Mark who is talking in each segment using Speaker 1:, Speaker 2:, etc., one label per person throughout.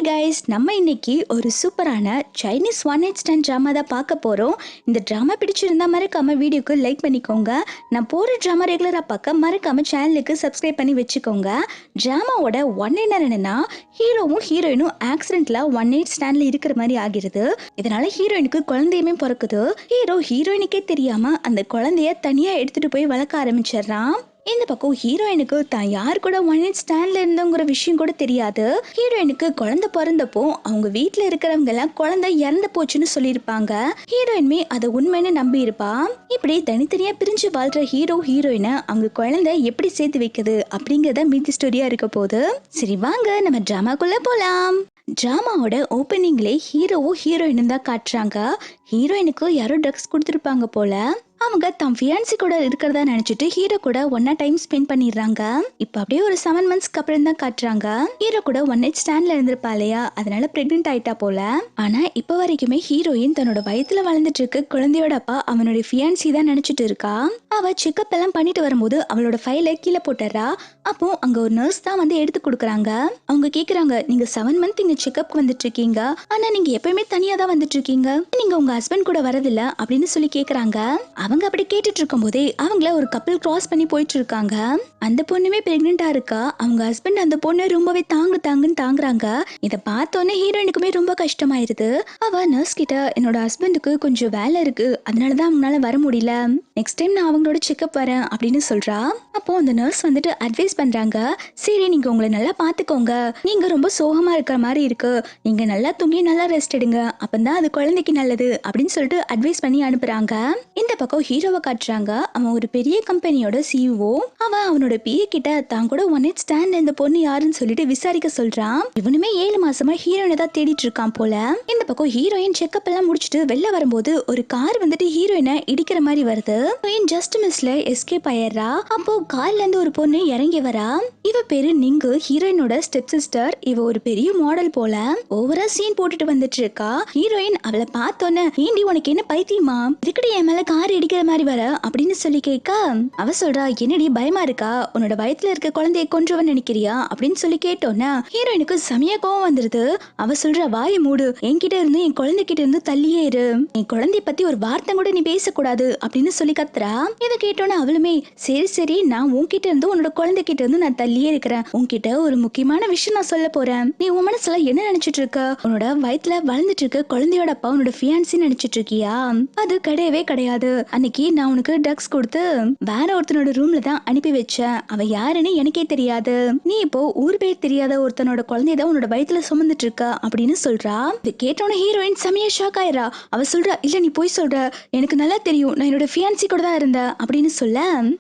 Speaker 1: Hi guys, நம்ம இன்னைக்கு ஒரு சூப்பரான Chinese one night stand drama தான் பார்க்க போகிறோம். இந்த ட்ராமா பிடிச்சிருந்தா மறக்காம வீடியோக்கு லைக் பண்ணிக்கோங்க. நான் போகிற ட்ராமா ரெகுலராக பார்க்க மறக்காம சேனலுக்கு சப்ஸ்கிரைப் பண்ணி வச்சுக்கோங்க. ட்ராமாவோட ஒன் லைனர் என்னன்னா, ஹீரோவும் ஹீரோயினும் ஆக்சிடென்ட்ல ஒன் நைட் ஸ்டாண்ட்ல இருக்கிற மாதிரி ஆகிறது. இதனால ஹீரோயினுக்கு குழந்தையுமே பிறக்குது. ஹீரோ ஹீரோயினுக்கே தெரியாம அந்த குழந்தைய தனியா எடுத்துட்டு போய் வளர்க்க ஆரம்பிச்சிடறான். இந்த பக்கம் ஹீரோயினுக்கு தான் யார் கூட ஒன் நைட் ஸ்டாண்ட்ல இருந்தோங்கிற விஷயம் கூட தெரியாது. ஹீரோயினுக்கு குழந்தை பிறந்தப்போ அவங்க வீட்டுல இருக்கிறவங்க எல்லாம் குழந்தை இறந்து போச்சுன்னு சொல்லியிருப்பாங்க. ஹீரோயினுமே அதை உண்மைன்னு நம்பி இருப்பா. இப்படி தனித்தனியா பிரிஞ்சு வாழ்ற ஹீரோ ஹீரோயினை அவங்க குழந்தை எப்படி சேர்த்து வைக்குது அப்படிங்கறத மீதி ஸ்டோரியா இருக்க போது. சரி வாங்க நம்ம டிராமாக்குள்ள போலாம். டிராமாவோட ஓப்பனிங்லே ஹீரோவும் ஹீரோயினும் தான் காட்டுறாங்க. ஹீரோயினுக்கு யாரோ ட்ரக்ஸ் கொடுத்துருப்பாங்க போல. அவங்க தம் ஃபியான்சி கூட இருக்கிறதா நினைச்சிட்டு ஹீரோ கூட ஒன்னா டைம் ஸ்பெண்ட் பண்ணிடுறாங்க. இப்ப அப்படியே ஒரு 7 months அப்புறம் தான் காட்டுறாங்க. ஹீரோ கூட ஒன் நைட் ஸ்டாண்ட்ல இருந்திருப்பா இல்லையா, அதனால பிரெக்னென்ட் ஆயிட்டா போல. ஆனா இப்ப வரைக்குமே ஹீரோயின் தன்னோட வயித்துல வளர்ந்துட்டு இருக்க குழந்தையோட அப்பா அவனுடைய ஃபியான்சி தான் நினைச்சிட்டு இருக்கா. அவ செக்அப் எல்லாம் பண்ணிட்டு வரும்போது அவளோட ஃபைலை கீழே போட்டுறா. அப்போ அங்க ஒரு நர்ஸ் தான் வந்து எடுத்து கொடுக்குறாங்க. அவங்க கேக்குறாங்க, நீங்க 7 months இங்க செக்அப் வந்துட்டு இருக்கீங்க, ஆனா நீங்க எப்பயுமே தனியா தான் வந்துட்டு இருக்கீங்க, நீங்க உங்க ஹஸ்பண்ட் கூட வரதில்ல அப்படின்னு சொல்லி கேக்குறாங்க. அவங்க அப்படி கேட்டுட்டு இருக்கும் போதே அவங்கள ஒரு கப்பல் கிராஸ் பண்ணி போயிட்டு இருக்காங்க. அந்த பொண்ணுமே பிரெக்னெண்டா இருக்கா. அவங்க ஹஸ்பண்ட் அந்த பொண்ணு ரொம்பவே தாங்குன்னு தாங்குறாங்க. இதை பார்த்தோன்னே ஹீரோயினுக்குமே ரொம்ப கஷ்டமாயிருது. அவ நர்ஸ் கிட்ட, என்னோட ஹஸ்பண்டுக்கு கொஞ்சம் வேலை இருக்கு, அதனாலதான் அவங்களால வர முடியல, நெக்ஸ்ட் டைம் நான் அவங்களோட செக்அப் வரேன் அப்படின்னு சொல்றா. அப்போ அந்த நர்ஸ் வந்துட்டு அட்வைஸ் பண்றாங்க, சரி நீங்க உங்களை நல்லா பாத்துக்கோங்க, நீங்க ரொம்ப சோகமா இருக்கிற மாதிரி இருக்கு, நீங்க நல்லா தூங்கி நல்லா ரெஸ்ட் எடுங்க, அப்பதான் அது குழந்தைக்கு நல்லது அப்படின்னு சொல்லிட்டு அட்வைஸ் பண்ணி அனுப்புறாங்க. இந்த பக்கம் ஹீரோவை காட்டுறாங்க. அவன் ஒரு பெரிய கம்பெனியோட சிஇஓ. அவன் அவனோட பிஏ கிட்ட தான் கூட ஒன் நைட் ஸ்டாண்ட் இந்த பொண்ணு யாருன்னு சொல்லிட்டு விசாரிக்க சொல்றான். இவனுமே 7 மாசமா ஹீரோயினை தான் தேடிட்டு இருக்கான் போல. இந்த பக்கம் ஹீரோயின் செக்அப் எல்லாம் முடிச்சுட்டு வெளில வரும்போது ஒரு கார் வந்துட்டு ஹீரோயினை இடிக்கிற மாதிரி வருது. ஜஸ்ட் மிஸ்ல எஸ்கேப் ஆயிடுறா. அப்போ கார்ல இருந்து ஒரு பொண்ணு இறங்கி வரா. இவ பேரு நிங்கு, ஹீரோயினோட ஸ்டெப் சிஸ்டர். இவ ஒரு பெரிய மாடல் போல. ஓவரா சீன் போட்டுட்டு வந்துட்டு இருக்கா. ஹீரோயின் அவளை பார்த்தோன்னே, ஏண்டி உனக்கு என்ன பைத்தியமா, இதுக்கடி என் மேல கார் இடிக்கிற மாதிரி வர அப்படின்னு சொல்லி கேட்க, அவ சொல்றா, என்னடி பயமா இருக்கா, உன்னோட வயித்துல இருக்க குழந்தைய கொன்றுவன்னு நினைக்கிறியா அப்படின்னு சொல்லி கேட்டோன்னா ஹீரோயினுக்கு செமையா கோவம் வந்துருது. அவ சொல்ற, வாயை மூடு, என்கிட்ட இருந்து என் குழந்தைகிட்ட இருந்து தள்ளியே இரு, என் குழந்தைய பத்தி ஒரு வார்த்தை கூட நீ பேசக்கூடாது அப்படின்னு சொல்லி கத்துறா. இதை கேட்டோன்னா அவளுமே, சரி சரி, நான் உன்கிட்ட இருந்து உன்னோட குழந்தைகிட்ட இருந்து நான் தள்ளியே இருக்கிறேன், உன்கிட்ட ஒரு முக்கியமான விஷயம் நான் சொல்ல போறேன், நீ உன் மனசுல என்ன நினைச்சிட்டு இருக்க, உன்னோட வயித்துல வளர்ந்துட்டு இருக்க குழந்தையோட அப்பா உன்னோட ஃபியான்சி நினைச்சிட்டு இருக்கியா, அது கிடையவே கிடையாது. அன்னைக்கு நான் உனக்கு ட்ரக்ஸ் கொடுத்து வேற ஒருத்தனோட ரூம்ல தான் அனுப்பி வச்சேன், அவ யாருன்னு எனக்கே தெரியாது, நீ இப்போ ஊர் பேர் தெரியாத ஒருத்தனோட குழந்தைய தான் உன்னோட வயித்துல சுமந்துட்டு இருக்க அப்படின்னு சொல்றா. இது கேட்டோன்னு ஹீரோயின் செமையா ஷாக் ஆயிரா. அவ சொல்றா, இல்ல நீ போய் சொல்ற, எனக்கு நல்லா தெரியும், நான் என்னோட ஃபியான்சி கூட தான் இருந்தேன் அப்படின்னு சொல்ல,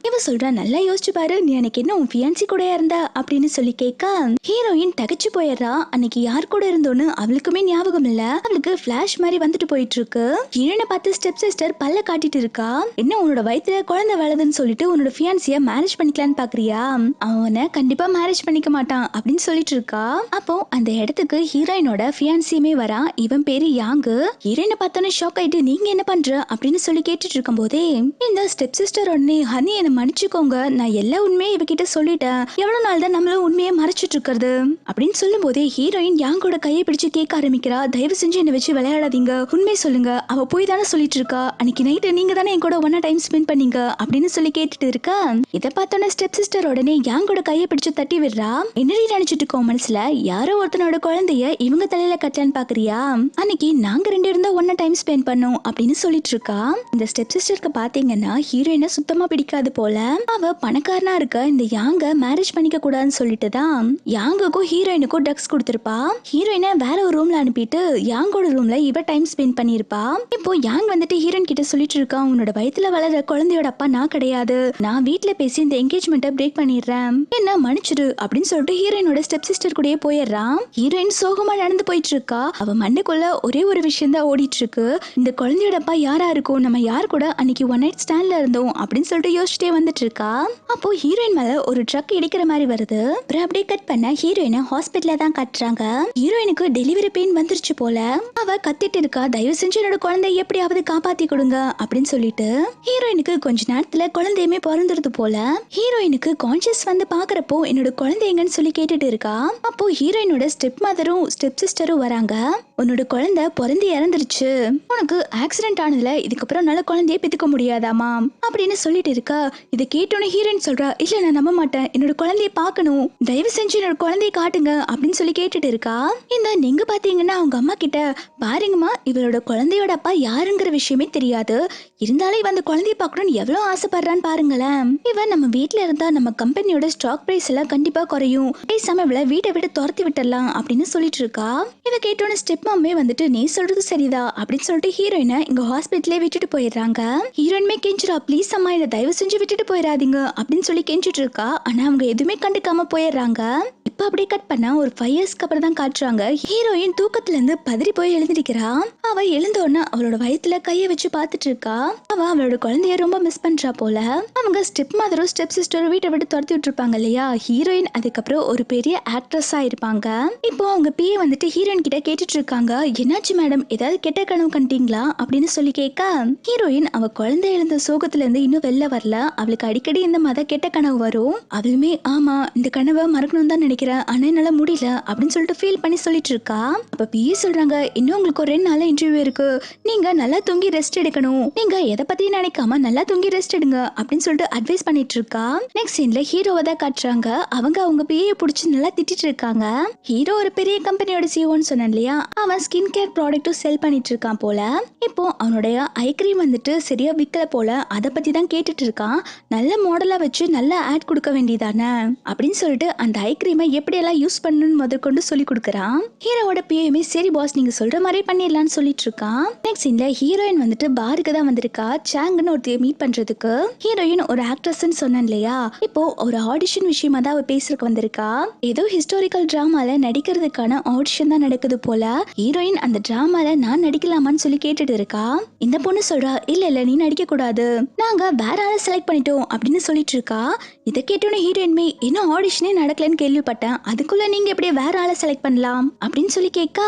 Speaker 1: இவ சொல்றா, நல்லா யோசிச்சு பாரு, நீ எனக்கு என்ன உன் ஃபியான்சி கூட இருந்த அப்படின்னு சொல்லி கேட்க ஹீரோயின் தகச்சு போயிடுறா. அன்னைக்கு யார் கூட இருந்தோன்னு அவளுக்குமே ஞாபகம் இல்ல. அவளுக்கு பிளாஷ் மாதிரி வந்துட்டு போயிட்டு இருக்கு. ஹீரோயினை பார்த்து ஸ்டெப் சிஸ்டர் பல்ல காட்டிட்டு இருக்கா. என்ன உன்னோட வயித்துல குழந்தை வளருதுன்னு சொல்லிட்டு உன்னோட ஃபியான்சிய மேரேஜ் பண்ணிக்கலான்னு பாக்குறியா, அவனை கண்டிப்பா மேரேஜ் பண்ணிக்க மாட்டான் அப்படின்னு சொல்லிட்டு இருக்கா. அப்போ அந்த இடத்துக்கு ஹீரோயினோட ஃபியான்சியுமே வரா. இவன் பேரு யாங்கு. ஹீரோயினை பார்த்தோன்னே ஷாக் ஆயிட்டு, நீங்க என்ன பண்ற அப்படின்னு சொல்லி கேட்டுட்டு இருக்கும் போதே இந்த ஸ்டெப் சிஸ்டர் உடனே, ஹனி என்ன மன்னிச்சுக்கோங்க, நான் எல்லா உண்மையை இவகிட்ட சொல்லிட்டேன், எவ்வளவு நாள் தான் நம்மளும் உண்மையை மறைச்சிட்டு இருக்கிறது அப்படின்னு சொல்லும் போதே ஹீரோயின் யாங்கோட கையை பிடிச்சு கேட்க ஆரம்பிக்கிறா, தயவு செஞ்சு என்னை வச்சு விளையாடாதீங்க, உண்மை சொல்லுங்க, அவ போய் தானே சொல்லிட்டு இருக்கா, அன்னைக்கு நைட்டு நீங்க தானே என் கூட ஒன்னா டைம் ஸ்பெண்ட் பண்ணீங்க அப்படின்னு சொல்லி கேட்டுட்டு இருக்கா. இதை பார்த்தோன்னே ஸ்டெப் சிஸ்டர் உடனே யாங்கோட கையை பிடிச்சு தட்டி விடுறா. என்னடி நினைச்சிட்டு இருக்கோம் மனசுல, யாரோ ஒருத்தனோட குழந்தைய இவங்க தலையில கட்டலான்னு பாக்குறியா, அன்னைக்கு நாங்க 2 இருந்தா ஒன்னா டைம் ஸ்பெண்ட் பண்ணோம் அப்படின்னு சொல்லிட்டு இருக்கா. இந்த ஸ்டெப் சிஸ்டருக்கு பாத்தீங்கன்னா ஹீரோயினை சுத்தமா பிடிக்காது போல. அவ பணக்காரனா இருக்க இந்த யாங்க மேரேஜ் பண்ணிக்க கூடாதுன்னு சொல்லிட்டு தான் யாங்குக்கும் ஹீரோயினுக்கும் ட்ரக்ஸ் கொடுத்திருப்பா. ஹீரோயினை வேற ஒரு ரூம்ல அனுப்பிட்டு யாங்கோட ரூம்ல இவ டைம் ஸ்பெண்ட் பண்ணிருப்பா. இப்போ யாங் வந்துட்டு ஹீரோயின் கிட்ட சொல்லிட்டு இருக்கா, உன்னோட வயித்துல வளர குழந்தையோட அப்பா நான் கிடையாது, நான் வீட்டுல பேசி இந்த என்கேஜ்மெண்ட்டை பிரேக் பண்ணிடுறேன், என்ன மன்னிச்சிடு அப்படின்னு சொல்லிட்டு ஹீரோயினோட ஸ்டெப் சிஸ்டர் கூடயே போயிடுறான். ஹீரோயின் சோகமா நடந்து போயிட்டு இருக்கா. அவ மண்ணுக்குள்ள ஒரே ஒரு விஷயம் தான் ஓடிட்டு இருக்கு, இந்த குழந்தையோட அப்பா யாரா இருக்கும், நம்ம யார் கூட அன்னைக்கு ஒன் நைட் ஸ்டாண்ட்ல இருந்தோம் அப்படின்னு சொல்லிட்டு யோசிச்சுட்டே வந்துட்டு இருக்கா. அப்போ ஹீரோயின் மேல ஒரு ட்ரக் இடிக்கிற மாதிரி வருது. அப்புறம் அப்படியே கட் பண்ண ஹீரோயினை ஹாஸ்பிட்டல்ல தான் காட்டுறாங்க. ஹீரோயினுக்கு டெலிவரி பெயின் வந்துருச்சு போல. அவ கத்திட்டு இருக்கா, தயவு செஞ்சு என்னோட குழந்தை எப்படியாவது காப்பாத்தி கொடுங்க அப்படின்னு சொல்லி சொல்லிட்டு ஹீரோயினுக்கு கொஞ்ச நேரத்துல குழந்தையுமே பிறந்துருது போல. ஹீரோயினுக்கு கான்சியஸ் வந்து பாக்குறப்போ என்னோட குழந்தை எங்கன்னு சொல்லி கேட்டுட்டு இருக்கா. அப்போ ஹீரோயினோட ஸ்டெப் மதரும் ஸ்டெப் சிஸ்டரும் வராங்க. உன்னோட குழந்தை பிறந்து இறந்துருச்சு, உனக்கு ஆக்சிடென்ட் ஆனதுல இதுக்கப்புறம் நல்ல குழந்தைய பெத்துக்க முடியாதாமா அப்படின்னு சொல்லிட்டு இருக்கா. இதை கேட்டோன்னு ஹீரோயின் சொல்றா, இல்ல நான் நம்ப மாட்டேன், என்னோட குழந்தைய பார்க்கணும், தயவு செஞ்சு என்னோட குழந்தைய காட்டுங்க அப்படின்னு சொல்லி கேட்டுட்டு இருக்கா. இந்த நீங்க பாத்தீங்கன்னா அவங்க அம்மா கிட்ட, பாருங்கம்மா இவளோட குழந்தையோட அப்பா யாருங்கிற விஷயமே தெரியாது, இருந்தாலும் இவன் அந்த குழந்தைய பார்க்கணும்னு எவ்வளவு ஆசைப்படுறான்னு பாருங்களேன். இவன் நம்ம வீட்டுல இருந்தா நம்ம கம்பெனியோட ஸ்டாக் பிரைஸ் எல்லாம் கண்டிப்பா குறையும், பேசாம இவளை வீட்டை விட்டு துரத்தி விட்டுடலாம் அப்படின்னு சொல்லிட்டு இருக்கா. இவ கேட்டோன்னு ஸ்டெப் மாமே வந்துட்டு, நீ சொல்றது சரிதா அப்படின்னு சொல்லிட்டு ஹீரோயினை இங்க ஹாஸ்பிட்டலே விட்டுட்டு போயிடுறாங்க. ஹீரோயின்மே கெஞ்சுறா, ப்ளீஸ் அம்மா இதை தயவு செஞ்சு விட்டுட்டு போயிடாதீங்க அப்படின்னு சொல்லி கெஞ்சிட்டு இருக்கா. ஆனா அவங்க எதுவுமே கண்டுக்காம போயிடுறாங்க. இப்ப அப்படியே கட் பண்ணா ஒரு 5 இயர்ஸ்க்கு அப்புறம் தான் காட்டுறாங்க. ஹீரோயின் தூக்கத்துல இருந்து பதறி போய் எழுந்திருக்கிறா. அவ எழுந்தோடனே அவளோட வயித்துல கைய வச்சு பாத்துட்டு இருக்கா. அவ அவளோட குழந்தைய ரொம்ப மிஸ் பண்றா போல. அவங்க ஸ்டெப் மதரும் ஸ்டெப் சிஸ்டரும் வீட்டை விட்டு துரத்தி விட்டுருப்பாங்க இல்லையா. ஹீரோயின் அதுக்கப்புறம் ஒரு பெரிய ஆக்ட்ரஸா இருப்பாங்க. இப்போ அவங்க பிஏ வந்துட்டு ஹீரோயின் கிட்ட கேட்டுட்டு இருக்காங்க, என்னாச்சு மேடம், ஏதாவது கெட்ட கனவு கண்டீங்களா அப்படின்னு சொல்லி கேட்க, ஹீரோயின் அவ குழந்தை எழுந்த சோகத்துல இருந்து இன்னும் வெளில வரல, அவளுக்கு அடிக்கடி இந்த மத கெட்ட கனவு வரும், அவளுமே ஆமா இந்த கனவை மறக்கணும் தான் நினைக்கிறேன், ஆனா என்னால முடியல அப்படின்னு சொல்லிட்டு ஃபீல் பண்ணி சொல்லிட்டு இருக்கா. அப்ப பிஏ சொல்றாங்க, இன்னும் உங்களுக்கு ஒரு 2 நாள் இன்டர்வியூ இருக்கு, நீங்க நல்லா தூங்கி ரெஸ்ட் எடுக்கணும், நீங்க எதை பத்தியும் நினைக்காம நல்லா தூங்கி ரெஸ்ட் எடுங்க அப்படின்னு சொல்லிட்டு அட்வைஸ் பண்ணிட்டு இருக்கா. நெக்ஸ்ட் சீன்ல ஹீரோவை தான் காட்டுறாங்க. அவங்க பிஏ பிடிச்சி நல்லா திட்டிட்டு இருக்காங்க. ஹீரோ ஒரு பெரிய கம்பெனியோட சிஓன்னு சொன்னேன் இல்லையா, அவன் ஸ்கின் கேர் ப்ராடக்ட்டும் செல் பண்ணிட்டு இருக்கான் போல. இப்போ அவனுடைய ஐ கிரீம் வந்துட்டு சரியா விக்கல போல, அதை பத்தி தான் கேட்டுட்டு இருக்கான். நல்ல மாடலா வச்சு நல்ல ஆட் கொடுக்க வேண்டியதானே அப்படின்னு சொல்லிட்டு அந்த ஐ கிரீமை எப்படி எல்லாம் யூஸ் பண்ணணும்னு முதற்கொண்டு சொல்லி கொடுக்குறான். ஹீரோவோட பிஏமே சரி பாஸ் நீங்க சொல்ற மாதிரி பண்ணிடலாம்னு சொல்லிட்டு இருக்கான். நெக்ஸ்ட் சீன்ல ஹீரோயின் வந்துட்டு பாருக்கு தான் வந்திருக்கா, சாங்னு ஒருத்தைய மீட் பண்றதுக்கு. ஹீரோயின் ஒரு ஆக்ட்ரஸ்ன்னு சொன்னேன் இல்லையா, இப்போ ஒரு ஆடிஷன் விஷயமா தான் அவ பேசுறதுக்கு வந்திருக்கா. ஏதோ ஹிஸ்டாரிக்கல் டிராமால நடிக்கிறதுக்கான ஆடிஷன் தான் நடக்குது போல. ஹீரோயின் அந்த டிராமால நான் நடிக்கலாமான்னு சொல்லி கேட்டுட்டு இருக்கா. இந்த பொண்ணு சொல்றா, இல்ல இல்ல நீ நடிக்க கூடாது, நாங்க வேற ஆளை செலக்ட் பண்ணிட்டோம் அப்படின்னு சொல்லிட்டு இருக்கா. இதை கேட்டோன்னு ஹீரோயின்மே, இன்னும் ஆடிஷனே நடக்கலன்னு கேள்விப்பட்டேன், அதுக்குள்ள நீங்க எப்படி வேற ஆளை செலக்ட் பண்ணலாம் அப்படின்னு சொல்லி கேட்க,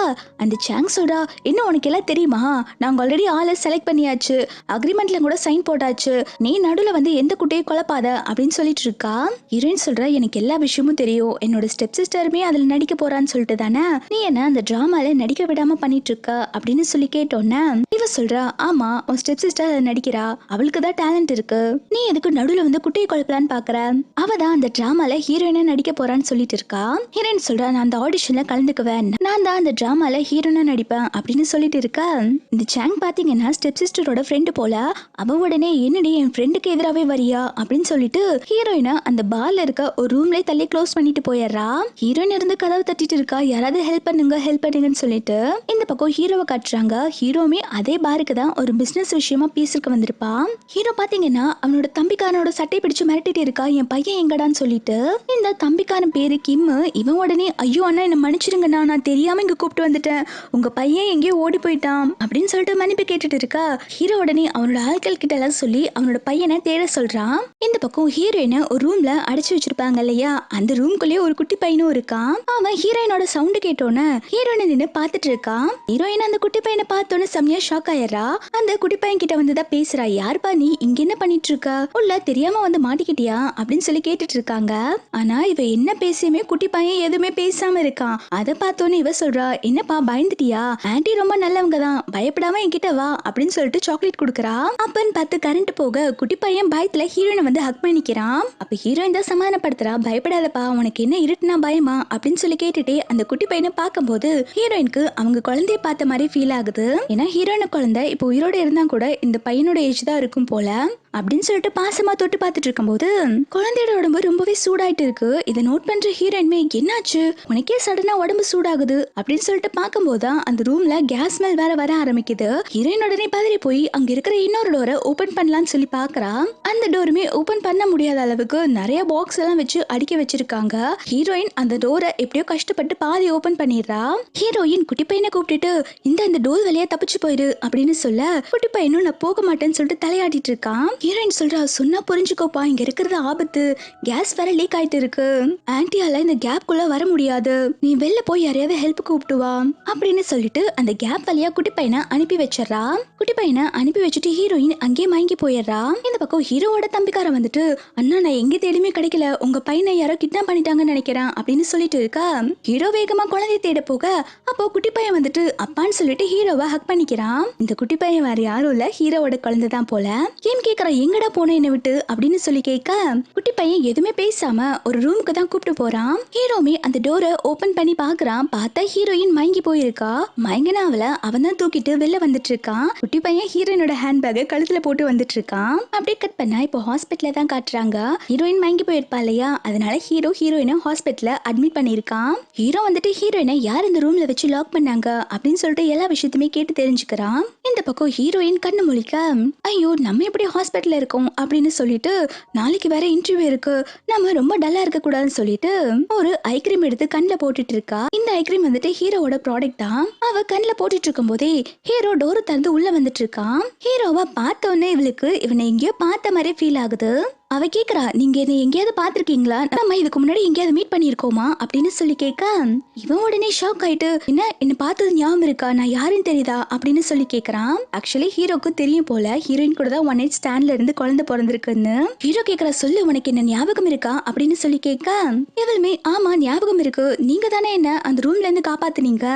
Speaker 1: அந்த சாங் சொல்றா, இன்னும் உனக்கு எல்லாம் தெரியுமா, நாங்க ஆல்ரெடி ஆளை செலக்ட் பண்ணியாச்சு, அக்ரிமெண்ட்ல கூட சைன் போட்டாச்சு, நீ நடுவுல வந்து எந்த குட்டையும் குழப்பாத அப்படின்னு சொல்லிட்டு இருக்கா. ஹீரோயின் சொல்றா, எனக்கு எல்லா விஷயமும் தெரியும், என்னோட ஸ்டெப் சிஸ்டருமே அதுல நடிக்க போறான்னு சொல்லிட்டு தானே நீ என்ன அந்த டிராமால நடிக்க விடாம பண்ணிட்டு இருக்க அப்படின்னு சொல்லி கேட்டோன்னே இவ சொல்றா, ஆமா உன் ஸ்டெப் சிஸ்டர் நடிக்கிறா, அவளுக்கு தான் டேலண்ட் இருக்கு, நீ எதுக்கு நடுவுல வந்து குட்டையை குழப்பலான்னு பாக்குற, அவ தான் அந்த டிராமால ஹீரோயினா நடிக்க போறான்னு சொல்லிட்டு இருக்கா. ஹீரோயின் சொல்றா, நான் அந்த ஆடிஷன்ல கலந்துக்குவேன், நான் தான் அந்த டிராமால ஹீரோயினா நடிப்பேன் அப்படின்னு சொல்லிட்டு இருக்கா. இந்த சாங் பாத்தீங்கன்னா ஸ்டெப் சிஸ்டரோட ஃப்ரெண்டு போல. அவ உடனே, என்னடி என் ஃப்ரெண்டுக்கு எதிராவே வரியா அப்படின்னு சொல்லிட்டு ஹீரோயினா அந்த பார்ல இருக்க ஒரு ரூம்ல தள்ளி க்ளோஸ் பண்ணிட்டு போயிடுறா. ஹீரோயின் இருந்து கதவு தட்டிட்டு இருக்கா, யாராவது ஹெல்ப் பண்ணுங்கன்னு சொல்லிட்டு. இந்த பக்கம் ஹீரோவை காட்டுறாங்க. ஹீரோமே அதே பாருக்கு தான் ஒரு பிசினஸ் விஷயமா பேசிருக்க வந்திருப்பான். ஹீரோ பாத்தீங்கன்னா அவனோட தம்பிக்காரனோட சட்டை பிடிச்சு மிரட்டிட்டு இருக்கா, என் பையன் எங்கடான்னு சொல்லிட்டு. இந்த தம்பிக்காரன் பேரு கிம். இவன் உடனே, ஐயோ அண்ணா என்ன மன்னிச்சிருங்கண்ணா, நான் தெரியாம இங்க கூப்பிட்டு வந்துட்டேன், உங்க பையன் எங்கேயோ ஓடி போயிட்டான் அப்படின்னு சொல்லிட்டு மன்னிப்பு கேட்டுட்டு இருக்கா. ஹீரோ உடனே அவனோட ஆட்கள் கிட்ட எல்லாம் சொல்லி அவனோட பையனை தேட சொல்றான். இந்த பக்கம் ஹீரோயினை ஒரு ரூம்ல அடைச்சு வச்சிருப்பாங்க இல்லையா, அந்த ரூம்குள்ளேயே ஒரு குட்டி பையனும் இருக்கான். அவன் ஹீரோயினோட சவுண்ட் கேட்டோன்னு ஹீரோயினை நின்று பாத்துட்டு இருக்கான். ஹீரோயின் அந்த குட்டி பையனை பார்த்தோன்னு செம்மையா ஷாக் ஆயிடுறா. அந்த குட்டி பையன் கிட்ட வந்துதான் பேசுறா, யாருப்பா நீ, இங்க என்ன பண்ணிட்டு இருக்க, உள்ள தெரியாம வந்து மாட்டிக்கிட்டியா அப்படின்னு சொல்லி கேட்டுட்டு இருக்காங்க. ஆனா இவ என்ன பேசியுமே குட்டி பையன் எதுவுமே பேசாம இருக்கான். அதை பார்த்தோன்னு இவ சொல்றா, என்னப்பா பயந்துட்டியா, ஆன்ட்டி ரொம்ப நல்லவங்க தான், பயப்படாம என்கிட்ட வா அப்படின்னு சொல்லிட்டு சாக்லேட் கொடுக்குறா. அப்பன்னு பார்த்து கரண்ட் போக குட்டி பையன் பயத்துல ஹீரோயினை வந்து ஹக் பண்ணிக்கிறான். அப்ப ஹீரோயின் தான் சமாதானப்படுத்துறா, பயப்படாதப்பா, உனக்கு என்ன இருட்டுனா பயமா அப்படின்னு சொல்லி கேட்டுட்டே அந்த குட்டி பையனை பார்க்கும்போது ஹீரோயினுக்கு அவங்க குழந்தைய பார்த்த மாதிரி ஃபீல் ஆகுது. ஏன்னா ஹீரோயின குழந்தை இப்போ உயிரோட இருந்தா கூட இந்த பையனோட ஏஜ் தான் இருக்கும் போல அப்படின்னு சொல்லிட்டு பாசமா தொட்டு பார்த்துட்டு இருக்கும்போது குழந்தையோட உடம்பு ரொம்பவே சூடாயிட்டு இருக்கு. இதை நோட் பண்ற ஹீரோயின்மே, என்னாச்சு உனக்கே சடனா உடம்பு சூடாகுது அப்படின்னு சொல்லிட்டு பார்க்கும்போதுதான் அந்த ரூம்ல கேஸ் ஸ்மெல் வேற வர ஆரம்பிக்குது. ஹீரோயின் உடனே பதறி போய் அங்க இருக்கிற இன்னொரு டோரை ஓபன் பண்ணலாம்னு சொல்லி பாக்குறா. அந்த டோருமே ஓபன் பண்ண முடியாத அளவுக்கு நிறைய பாக்ஸ் எல்லாம் வச்சு அடுக்கி வச்சிருக்காங்க. ஹீரோயின் அந்த டோரை எப்படியோ கஷ்டப்பட்டு பாதி ஓபன் பண்ணிடுறா. ஹீரோயின் குட்டி பையனை கூப்பிட்டுட்டு, இந்த டோர் வழியா தப்பிச்சு போயிரு அப்படின்னு சொல்ல குட்டி பையனும் நான் போக மாட்டேன்னு சொல்லிட்டு தலையாட்டிட்டு இருக்கான். ஹீரோயின் சொல்றா, சொன்னா புரிஞ்சுக்கோப்பா, இங்க இருக்கிறது ஆபத்து, கேஸ் வேற லீக் ஆயிட்டு இருக்கு, ஆன்ட்டியால இந்த கேப்குள்ள வர முடியாது, நீ வெளில போய் யாரையாவது ஹெல்ப் கூப்பிட்டு வா அப்படின்னு சொல்லிட்டு அந்த கேப் வழியா குட்டி பையனை அனுப்பி வச்சிடறா. குட்டி பையனை அனுப்பி வச்சுட்டு ஹீரோயின் அங்கேயே மயங்கி போயிடுறா. இந்த பக்கம் ஹீரோவோட தம்பிக்காரன் வந்துட்டு, அண்ணா நான் எங்க தேடியுமே கிடைக்கல, உங்க பையனை யாரோ கிட்னாப் பண்ணிட்டாங்கன்னு நினைக்கிறேன் அப்படின்னு சொல்லிட்டு இருக்கா. ஹீரோ வேகமா குழந்தைய தேட போக அப்போ குட்டி பையன் வந்துட்டு அப்பான்னு சொல்லிட்டு ஹீரோவை ஹக் பண்ணிக்கிறான். இந்த குட்டி பையன் வேற யாரும் இல்ல, ஹீரோவோட குழந்தை தான் போல. ஏன் கேக்குறான், எங்கடா போன என்ன விட்டு அப்படின்னு சொல்லி கேட்க குட்டி பையன் எதுவுமே பேசாம ஒரு ரூமுக்கு தான் கூப்பிட்டு போறான். ஹீரோமே அந்த டோரை ஓபன் பண்ணி பாக்குறான். பார்த்தா ஹீரோயின் மயங்கி போயிருக்கா. மயங்கின அவன் தான் தூக்கிட்டு வெளில வந்துட்டு இருக்கான். குட்டி பையன் ஹீரோயினோட ஹேண்ட்பேக்கை கழுத்துல போட்டு வந்துட்டு இருக்கான். அப்படியே கட் பண்ணா இப்போ ஹாஸ்பிட்டல்ல தான் காட்டுறாங்க. ஹீரோயின் மயங்கி போயிருப்பா இல்லையா, அதனால ஹீரோயினை ஹாஸ்பிட்டல்ல அட்மிட் பண்ணிருக்கான். ஹீரோ வந்துட்டு ஹீரோயினை யார் இந்த ரூம்ல வச்சு லாக் பண்ணாங்க அப்படின்னு சொல்லிட்டு எல்லா விஷயத்தையுமே கேட்டு தெரிஞ்சுக்கிறான். இந்த பக்கம் ஹீரோயின் கண்ணு முழிக்க, ஐயோ நம்ம எப்படி ஹாஸ்பிட்டல்ல இருக்கோம் அப்படின்னு சொல்லிட்டு, நாளைக்கு வேற இன்டர்வியூ இருக்கு, நம்ம ரொம்ப டல்லா இருக்க கூடாதுன்னு சொல்லிட்டு ஒரு ஐ கிரீம் எடுத்து கண்ணுல போட்டுட்டு இருக்கா. இந்த ஐ கிரீம் வந்துட்டு ஹீரோவோட ப்ராடக்ட் தான். அவ கண்ணுல போட்டுட்டு இருக்கும் போதே ஹீரோ டோர் திறந்து உள்ள வந்துட்டு இருக்கான். ஹீரோவை பார்த்த உடனே இவளுக்கு இவனை எங்கேயோ பார்த்த மாதிரி ஃபீல் ஆகுது. அவ கேக்குறா, நீங்க என்ன எங்கேயாவது பாத்திருக்கீங்களா, நம்ம இதுக்கு முன்னாடி எங்கேயாவது மீட் பண்ணிருக்கோமா அப்படின்னு சொல்லி கேட்க இவன் உடனே ஷாக் ஆயிட்டு, என்ன பார்த்தது ஞாபகம் இருக்கா, நான் யாருன்னு தெரியுதா அப்படின்னு சொல்லி கேக்குறான். ஆக்சுவலி ஹீரோக்கு தெரியும் போல ஹீரோயின் கூட தான் 1 night ஸ்டாண்ட்ல இருந்து குழந்தை பிறந்திருக்குன்னு. ஹீரோ கேக்குறா, சொல்லு உனக்கு என்ன ஞாபகம் இருக்கா அப்படின்னு சொல்லி கேட்க இவளுமே ஆமா ஞாபகம் இருக்கு, நீங்க தானே என்ன அந்த ரூம்ல இருந்து காப்பாத்துனீங்க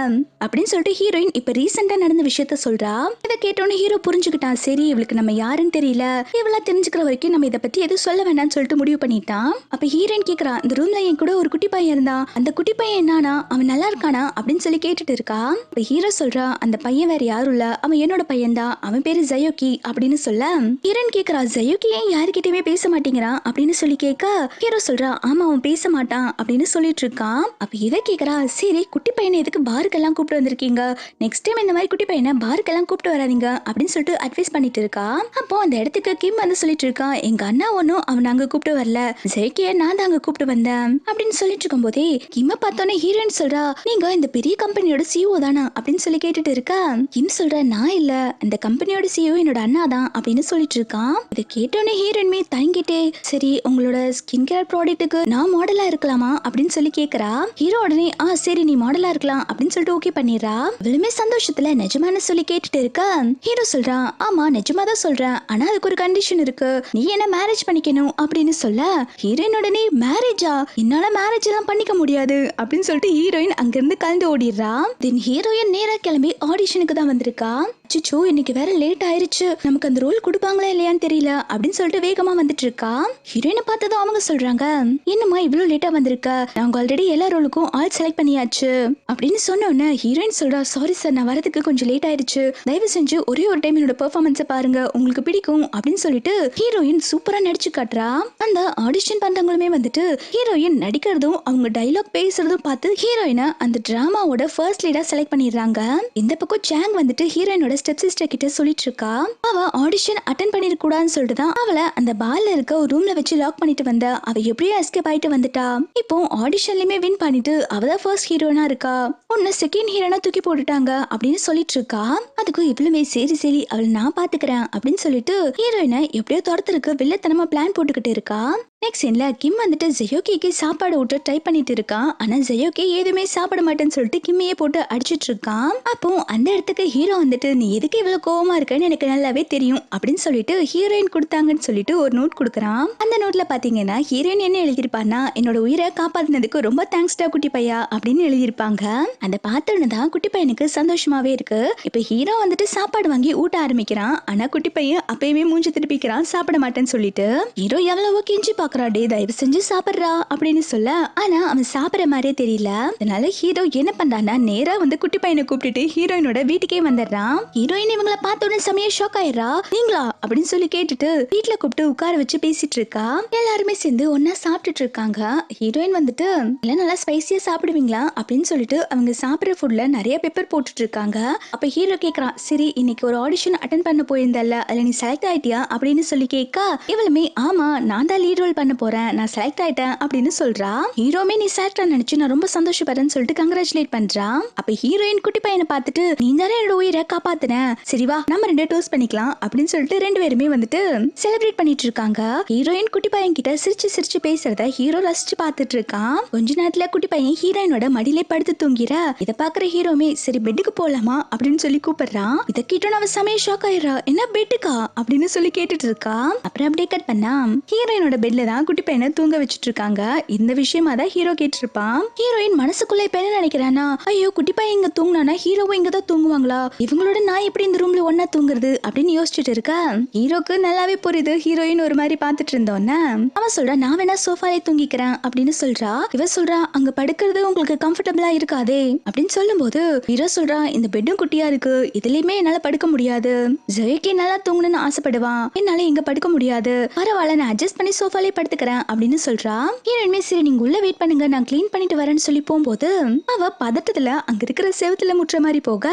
Speaker 1: அப்படின்னு சொல்லிட்டு ஹீரோயின் இப்ப ரீசெண்டா நடந்த விஷயத்த சொல்றா. இதை கேட்டோன்னு ஹீரோ புரிஞ்சுக்கிட்டான், சரி இவளுக்கு நம்ம யாருன்னு தெரியல, இவளா தெரிஞ்சுக்கிற வரைக்கும் நம்ம இதை பத்தி எதுவும் சொல்ல வேண்டாம்னு சொல்லிட்டு முடிவு பண்ணிட்டான். அப்ப ஹீரோயின் கேக்குறா, இந்த ரூம்ல என் கூட ஒரு குட்டி பையன் இருந்தான், அந்த குட்டி பையன் என்னானா, அவன் நல்லா இருக்கானா அப்படின்னு சொல்லி கேட்டுட்டு இருக்கா. இப்ப ஹீரோ சொல்றா, அந்த பையன் வேற யாரும் இல்ல, அவன் என்னோட பையன் தான், அவன் பேரு ஜயோகி அப்படின்னு சொல்ல ஹீரோயின் கேக்குறா, ஜயோகி ஏன் யாருக்கிட்டயுமே பேச மாட்டேங்கிறான் அப்படின்னு சொல்லி கேட்க ஹீரோ சொல்றா, ஆமா அவன் பேச மாட்டான் அப்படின்னு சொல்லிட்டு இருக்கான். அப்ப இதை கேக்குறா, சரி குட்டி பையனை எதுக்கு பாருக்கெல்லாம் கூப்பிட்டு வந்திருக்கீங்க, நெக்ஸ்ட் டைம் இந்த மாதிரி குட்டி பையனை பாருக்கெல்லாம் கூப்பிட்டு வராதீங்க அப்படின்னு சொல்லிட்டு அட்வைஸ் பண்ணிட்டு இருக்கா. அப்போ அந்த இடத்துக்கு கிம் வந்து சொல்லிட்டு இருக்கா, எங்க அண்ணா ஒன்னும் அவன் அங்க கூப்பிட்டு வரல, ஜெய்கிய நான் தான் அங்க கூப்பிட்டு வந்தேன் அப்படின்னு சொல்லிட்டு இருக்கும் போதே கிம்ம பார்த்தோன்னே ஹீரோயின் சொல்றா, நீங்க இந்த பெரிய கம்பெனியோட சிஓ தானா அப்படின்னு சொல்லி கேட்டுட்டு இருக்கா. கிம் சொல்ற, நான் இல்ல, இந்த கம்பெனியோட சிஓ என்னோட அண்ணா தான் அப்படின்னு சொல்லிட்டு இருக்கான். இதை கேட்டோன்னே ஹீரோயின்மே தயங்கிட்டே, சரி உங்களோட ஸ்கின் கேர் ப்ராடக்ட்டுக்கு நான் மாடலா இருக்கலாமா அப்படின்னு சொல்லி கேக்குறா. ஹீரோ உடனே சரி நீ மாடலா இருக்கலாம் அப்படின்னு சொல்லிட்டு ஓகே பண்ணிடுறா. இவளுமே சந்தோஷத்துல நிஜமான சொல்லி கேட்டுட்டு இருக்கா. ஹீரோ சொல்றான், ஆமா நிஜமா தான் சொல்றேன், ஆனா அதுக்கு ஒரு கண்டிஷன் இருக்கு, நீ என்ன மேரேஜ் பண்ணிக்கணும் அப்படின்னு சொல்ல ஹீரோயின் உடனே, மேரேஜா, என்னால மேரேஜ் எல்லாம் பண்ணிக்க முடியாது அப்படின்னு சொல்லிட்டு ஹீரோயின் அங்கிருந்து கலந்து ஓடிடுறா. தென் ஹீரோயின் நேரா கிளம்பி ஆடிஷனுக்கு தான் வந்திருக்கா. அச்சோ இன்னைக்கு வேற லேட் ஆயிருச்சு, நமக்கு அந்த ரோல் கொடுப்பாங்களா இல்லையான்னு தெரியல அப்படின்னு சொல்லிட்டு வேகமா வந்துட்டு இருக்கா. ஹீரோயினை பார்த்ததும் அவங்க சொல்றாங்க, என்னம்மா இவ்வளவு லேட்டா வந்திருக்க, நாங்க ஆல்ரெடி எல்லா ரோலுக்கும் ஆல் செலக்ட் பண்ணியாச்சு அப்படின்னு சொன்னோன்னு ஹீரோயின் சொல்றா, சாரி சார் நான் வரதுக்கு கொஞ்சம் லேட் ஆயிருச்சு, தயவு செஞ்சு ஒரே ஒரு டைம் என்னோட பெர்ஃபார்மன்ஸை பாருங்க, உங்களுக்கு பிடிக்கும் அப்படின்னு சொல்லிட்டு ஹீரோயின் சூப்பரா நடிச்சு காட்டுறா. அந்த ஆடிஷன் பண்றவங்களுமே வந்துட்டு ஹீரோயின் நடிக்கிறதும் அவங்க டைலாக் பேசுறதும் பார்த்து ஹீரோயினை அந்த டிராமாவோட ஃபர்ஸ்ட் லீடா செலக்ட் பண்ணிடுறாங்க. இந்த பக்கம் சாங் வந்துட்டு ஹீரோயினோட ஸ்டெப் சிஸ்டர் கிட்ட சொல்லிட்டு இருக்கா, அவ ஆடிஷன் அட்டென்ட் பண்ணிருக்க கூடாதுன்னு சொல்லிட்டு தான் அவளை அந்த பால்ல இருக்க ஒரு ரூம்ல வச்சு லாக் பண்ணிட்டு வந்த, அவ எப்படியோ எஸ்கேப் ஆயிட்டு வந்துட்டா. இப்போ ஆடிஷன்லயுமே வின் பண்ணிட்டு அவதான் ஃபர்ஸ்ட் ஹீரோயினா இருக்கா, ஒன்னு செகண்ட் ஹீரோனா தூக்கி போட்டுட்டாங்க அப்படின்னு சொல்லிட்டு இருக்கா. அதுக்கு இவ்வளவுமே சரி சரி அவளை நான் பாத்துக்கிறேன் அப்படின்னு சொல்லிட்டு ஹீரோயினை எப்படியோ துரத்துறதுக்கு வில்லத்தனமா பிளான் போட்டுக்கிட்டு இருக்கா. நெக்ஸ்ட் சீன்ல கிம் வந்துட்டு ஜெயோகிக்கு சாப்பாடு ஊட்ட ட்ரை பண்ணிட்டு இருக்கான். ஆனா ஜெயோகி எதுவுமே சாப்பிட மாட்டேன்னு சொல்லிட்டு கிம்மையே போட்டு அடிச்சிட்டு இருக்கான். அப்போ அந்த இடத்துக்கு ஹீரோ வந்துட்டு, நீ எதுக்கு இவ்வளவு கோவமா இருக்கன்னு எனக்கு நல்லாவே தெரியும் அப்படின்னு சொல்லிட்டு ஹீரோயின் கொடுத்தாங்கன்னு சொல்லிட்டு ஒரு நோட் கொடுக்குறான். அந்த நோட்ல பாத்தீங்கன்னா ஹீரோயின் என்ன எழுதியிருப்பான்னா, என்னோட உயிரை காப்பாத்தினதுக்கு ரொம்ப தேங்க்ஸ்டா குட்டி பையா அப்படின்னு எழுதியிருப்பாங்க. அந்த பார்த்தோன்னு தான் குட்டி பையனுக்கு சந்தோஷமாவே இருக்கு. இப்ப ஹீரோ வந்துட்டு சாப்பாடு வாங்கி ஊட்ட ஆரம்பிக்கிறான். ஆனா குட்டி பையன் அப்பயுமே மூஞ்சி திருப்பிக்கிறான் சாப்பிட மாட்டேன்னு சொல்லிட்டு. ஹீரோ எவ்வளவோ கெஞ்சி பாக்குறான், டே தயவு செஞ்சு சாப்பிடுறா அப்படின்னு சொல்ல, ஆனா அவன் சாப்பிடுற மாதிரியே தெரியல. அதனால ஹீரோ என்ன பண்றான்னா நேரா வந்து குட்டி பையனை கூப்பிட்டுட்டு ஹீரோயினோட வீட்டுக்கே வந்துடுறான். ஹீரோயின் இவங்களை பார்த்த உடனே செமையா ஷாக் ஆயிடுறா. நீங்களா அப்படின்னு சொல்லி கேட்டுட்டு வீட்டுல கூப்பிட்டு உட்கார வச்சு பேசிட்டு இருக்கா. எல்லாருமே சேர்ந்து ஒன்னா சாப்பிட்டுட்டு இருக்காங்க. ஹீரோயின் வந்துட்டு, எல்லாம் நல்லா ஸ்பைசியா சாப்பிடுவீங்களா அப்படின்னு சொல்லிட்டு அவங்க சாப்பிடுற ஃபுட்ல நிறைய பெப்பர் போட்டுட்டு இருக்காங்க. அப்ப ஹீரோ கேக்குறான், சரி இன்னைக்கு ஒரு ஆடிஷன் அட்டென்ட் பண்ண போயிருந்தல்ல, அதுல நீ செலக்ட் ஆயிட்டியா அப்படின்னு சொல்லி கேட்க இவளுமே, ஆமா நான் தான் லீட் ரோல் பண்ண போறேன், நான் செலக்ட் ஆயிட்டேன் அப்படின்னு சொல்றா. ஹீரோமே நீ செலக்ட் நினைச்சு நான் ரொம்ப சந்தோஷப்படுறேன்னு சொல்லிட்டு கங்க்ராச்சுலேட் பண்றான். அப்ப ஹீரோயின் குட்டி பையனை பார்த்துட்டு நீ தானே என்னோட உயிரை காப்பாத்துன, சரி வா நம்ம ரெண்டு டோஸ் பண்ணிக்கலாம் அப்படின்னு சொல்லிட்டு ரெண்டு பேருமே வந்துட்டு செலிப்ரேட் பண்ணிட்டு இருக்காங்க. ஹீரோயின் குட்டி பையன் கிட்ட சிரிச்சு சிரிச்சு பேசுறத ஹீரோ ரசிச்சு பார்த்துட்டு இருக்கான். கொஞ்ச நேரத்துல குட்டி பையன் ஹீரோயினோட மடியிலே படுத்து தூங்கிற. இத பாக்குற ஹீரோமே சரி பெட்டுக்கு போலாமா அப்படின்னு சொல்லி கூப்பிடுறான். இத கேட்டோன்னு அவ சமய ஷாக் ஆயிரா. என்ன பெட்டுக்கா அப்படின்னு சொல்லி கேட்டுட்டு இருக்கா. அப்புறம் அப்படியே கட் பண்ணா ஹீரோயினோட பெட்ல தான் குட்டி பையனை தூங்க வச்சுட்டு இருக்காங்க. இந்த விஷயமா தான் ஹீரோ கேட்டிருப்பான். ஹீரோயின் மனசுக்குள்ள இப்ப என்ன நினைக்கிறானா, ஐயோ குட்டி பையன் இங்க தூங்கினானா ஹீரோவும் இங்க தான் தூங்குவாங்களா, இவங்களோட நான் எப்படி இந்த ரூம்ல ஒன்னா தூங்குறது அப்படின்னு யோசிச்சுட்டு இருக்கா. ஹீரோக்கு நல்லாவே புரியுது ஹீரோயின் ஒரு மாதிரி பாத்துட்டு இருந்தோன்னு. அவன் சொல்றா நான் வேணா சோஃபாலே தூங்கிக்கிறேன் அப்படின்னு சொல்றா. இவ சொல்றா அங்க படுக்கிறது உங்களுக்கு கம்ஃபர்டபிளா இருக்காதே அப்படின்னு சொல்லும் போது ஹீரோ சொல்றா இந்த பெட்டும் குட்டியா இருக்கு, இதுலயுமே என்னால படுக்க முடியாது, ஜெயக்கே நல்லா தூங்கணும்னு ஆசைப்படுவான், என்னால இங்க படுக்க முடியாது, பரவாயில்ல நான் அட்ஜஸ்ட் பண்ணி சோஃபாலே படுத்துக்கிறேன் அப்படின்னு சொல்றா. ஹீரோயின்மே சரி நீங்க உள்ள வெயிட் பண்ணுங்க நான் கிளீன் பண்ணிட்டு வரேன்னு சொல்லி போகும்போது அவ பதட்டத்துல அங்க இருக்கிற செவுத்துல முற்ற மாதிரி போக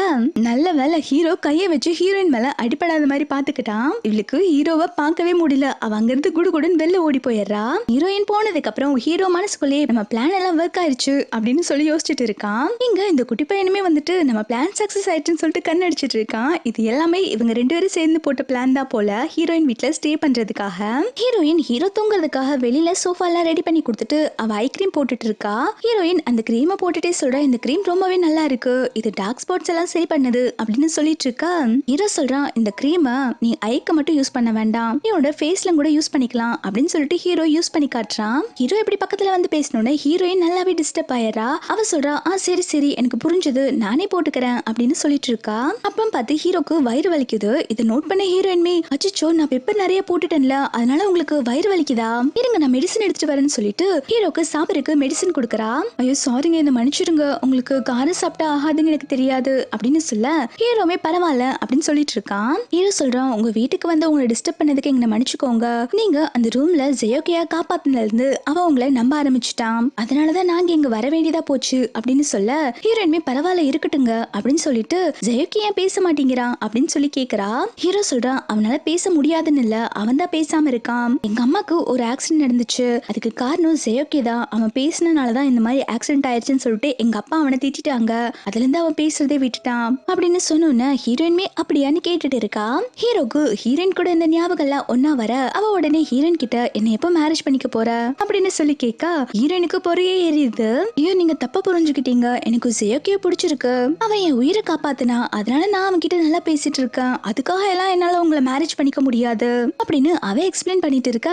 Speaker 1: நல்ல வேலை ஹீரோ கையை வச்சு ஹீரோயின் மேல அடிப்படாத மாதிரி பாத்துக்கிட்டான். இவளுக்கு ஹீரோவை பார்க்கவே முடியல. அவ அங்கிருந்து குடுகுடுன்னு வெளில ஓடி போயிடுறா. ஹீரோயின் போனதுக்கு அப்புறம் ஹீரோ மனசுக்குள்ளே நம்ம பிளான் எல்லாம் ஒர்க் ஆயிடுச்சு அப்படின்னு சொல்லி யோசிச்சுட்டு இருக்கான். இங்க இந்த குட்டி பையனுமே வந்துட்டு நம்ம பிளான் சக்சஸ் ஆயிடுச்சுன்னு சொல்லிட்டு கண்ணடிச்சிட்டு இருக்கான். இது எல்லாமே இவங்க ரெண்டு பேரும் சேர்ந்து போட்ட பிளான் தான் போல ஹீரோயின் வீட்டுல ஸ்டே பண்றதுக்காக. ஹீரோயின் ஹீரோ தூங்குறதுக்காக வெளியில சோஃபா எல்லாம் ரெடி பண்ணி கொடுத்துட்டு அவ ஐ கிரீம் போட்டுட்டு இருக்கா. ஹீரோயின் அந்த கிரீமை போட்டுட்டே சொல்றா இந்த கிரீம் ரொம்பவே நல்லா இருக்கு, இது டார்க் ஸ்பாட்ஸ் எல்லாம் சரி பண்ணுது அப்படின்னு சொல்லிட்டு இருக்கா. ஹீரோ சொல்றான் இந்த கிரீமை நீ ஐக்கு மட்டும் யூஸ் பண்ண வேண்டாம், நீயோட ஃபேஸ்ல கூட யூஸ் பண்ணிக்கலாம் அப்படின்னு சொல்லிட்டு ஹீரோ யூஸ் பண்ணி காட்டுறான். ஹீரோ எப்படி பக்கத்துல வந்து பேசணும்னு ஹீரோயின் நல்லாவே டிஸ்டர்ப் ஆயிரா. அவ சொல்றா சரி சரி எனக்கு புரிஞ்சது நானே போட்டுக்கிறேன் அப்படின்னு சொல்லிட்டு இருக்கா. அப்புறம் பார்த்து ஹீரோக்கு வயிறு வலிக்குது. இதை நோட் பண்ண ஹீரோயின்மே அச்சோ நான் பெப்பர் நிறைய போட்டுட்டேன்ல அதனால உங்களுக்கு வயிறு வலிக்குதா, இருங்க நான் மெடிசன் எடுத்துட்டு வரேன்னு சொல்லிட்டு ஹீரோக்கு சாப்பிடறதுக்கு மெடிசன் கொடுக்கறா. ஐயோ சாரிங்க இந்த மன்னிச்சிடுங்க, உங்களுக்கு காரம் சாப்பிட்டா ஆகாதுன்னு எனக்கு தெரியாது அப்படின்னு சொல்ல ஹீரோமே பரவாயில்ல அப்படின்னு சொல்லிட்டு இருக்கான். ஹீரோ சொல்றான் உங்க வீட்டுக்கு வந்து உங்களை டிஸ்டர்ப் பண்ணதுக்கு எங்களை மன்னிச்சுக்கோங்க, நீங்க அந்த ரூம்ல ஜெயோக்கியா காப்பாத்தினதுல இருந்து அவ உங்களை நம்ப ஆரம்பிச்சுட்டான், அதனாலதான் நாங்க இங்க வர வேண்டியதா போச்சு அப்படின்னு சொல்ல ஹீரோயின்மே பரவாயில்ல இருக்கட்டுங்க அப்படின்னு சொல்லிட்டு ஜெயோக்கியா பேச மாட்டேங்கிறான் அப்படின்னு சொல்லி கேக்குறா. ஹீரோ சொல்றான் அவனால பேச முடியாதுன்னு இல்ல, அவன் தான் பேசாம இருக்கான், எங்க அம்மாக்கு ஒரு ஆக்சிடென்ட் நடந்துச்சு அதுக்கு காரணம் ஜெயோக்கே தான், அவன் பேசினனாலதான் இந்த மாதிரி ஆக்சிடென்ட் ஆயிடுச்சுன்னு சொல்லிட்டு எங்க அப்பா அவனை திட்டாங்க, அதுல இருந்து அவன் பேசுறதே விட்டுட்டான் அப்படின்னு சொன்னோன்னு ஹீரோயின்மே அப்படியான்னு கேட்டுட்டு இருக்கா. ஹீரோக்கு ஹீரோயின் கூட இந்த ஞாபகம் எல்லாம் ஒன்னா வர அவ உடனே ஹீரோயின் கிட்ட என்ன எப்ப மேரேஜ் பண்ணிக்க போற அப்படின்னு சொல்லி கேட்கா. ஹீரோயினுக்கு பொறையே எரியுது. ஐயோ நீங்க தப்பா புரிஞ்சுக்கிட்டீங்க, எனக்கு ஜெயோக்கிய பிடிச்சிருக்கு, அவன் என் உயிரை காப்பாத்தினா அதனால நான் அவன் கிட்ட நல்லா பேசிட்டு இருக்கேன், அதுக்காக எல்லாம் என்னால உங்களை மேரேஜ் பண்ணிக்க முடியாது அப்படின்னு அவ எக்ஸ்பிளைன் பண்ணிட்டு இருக்க.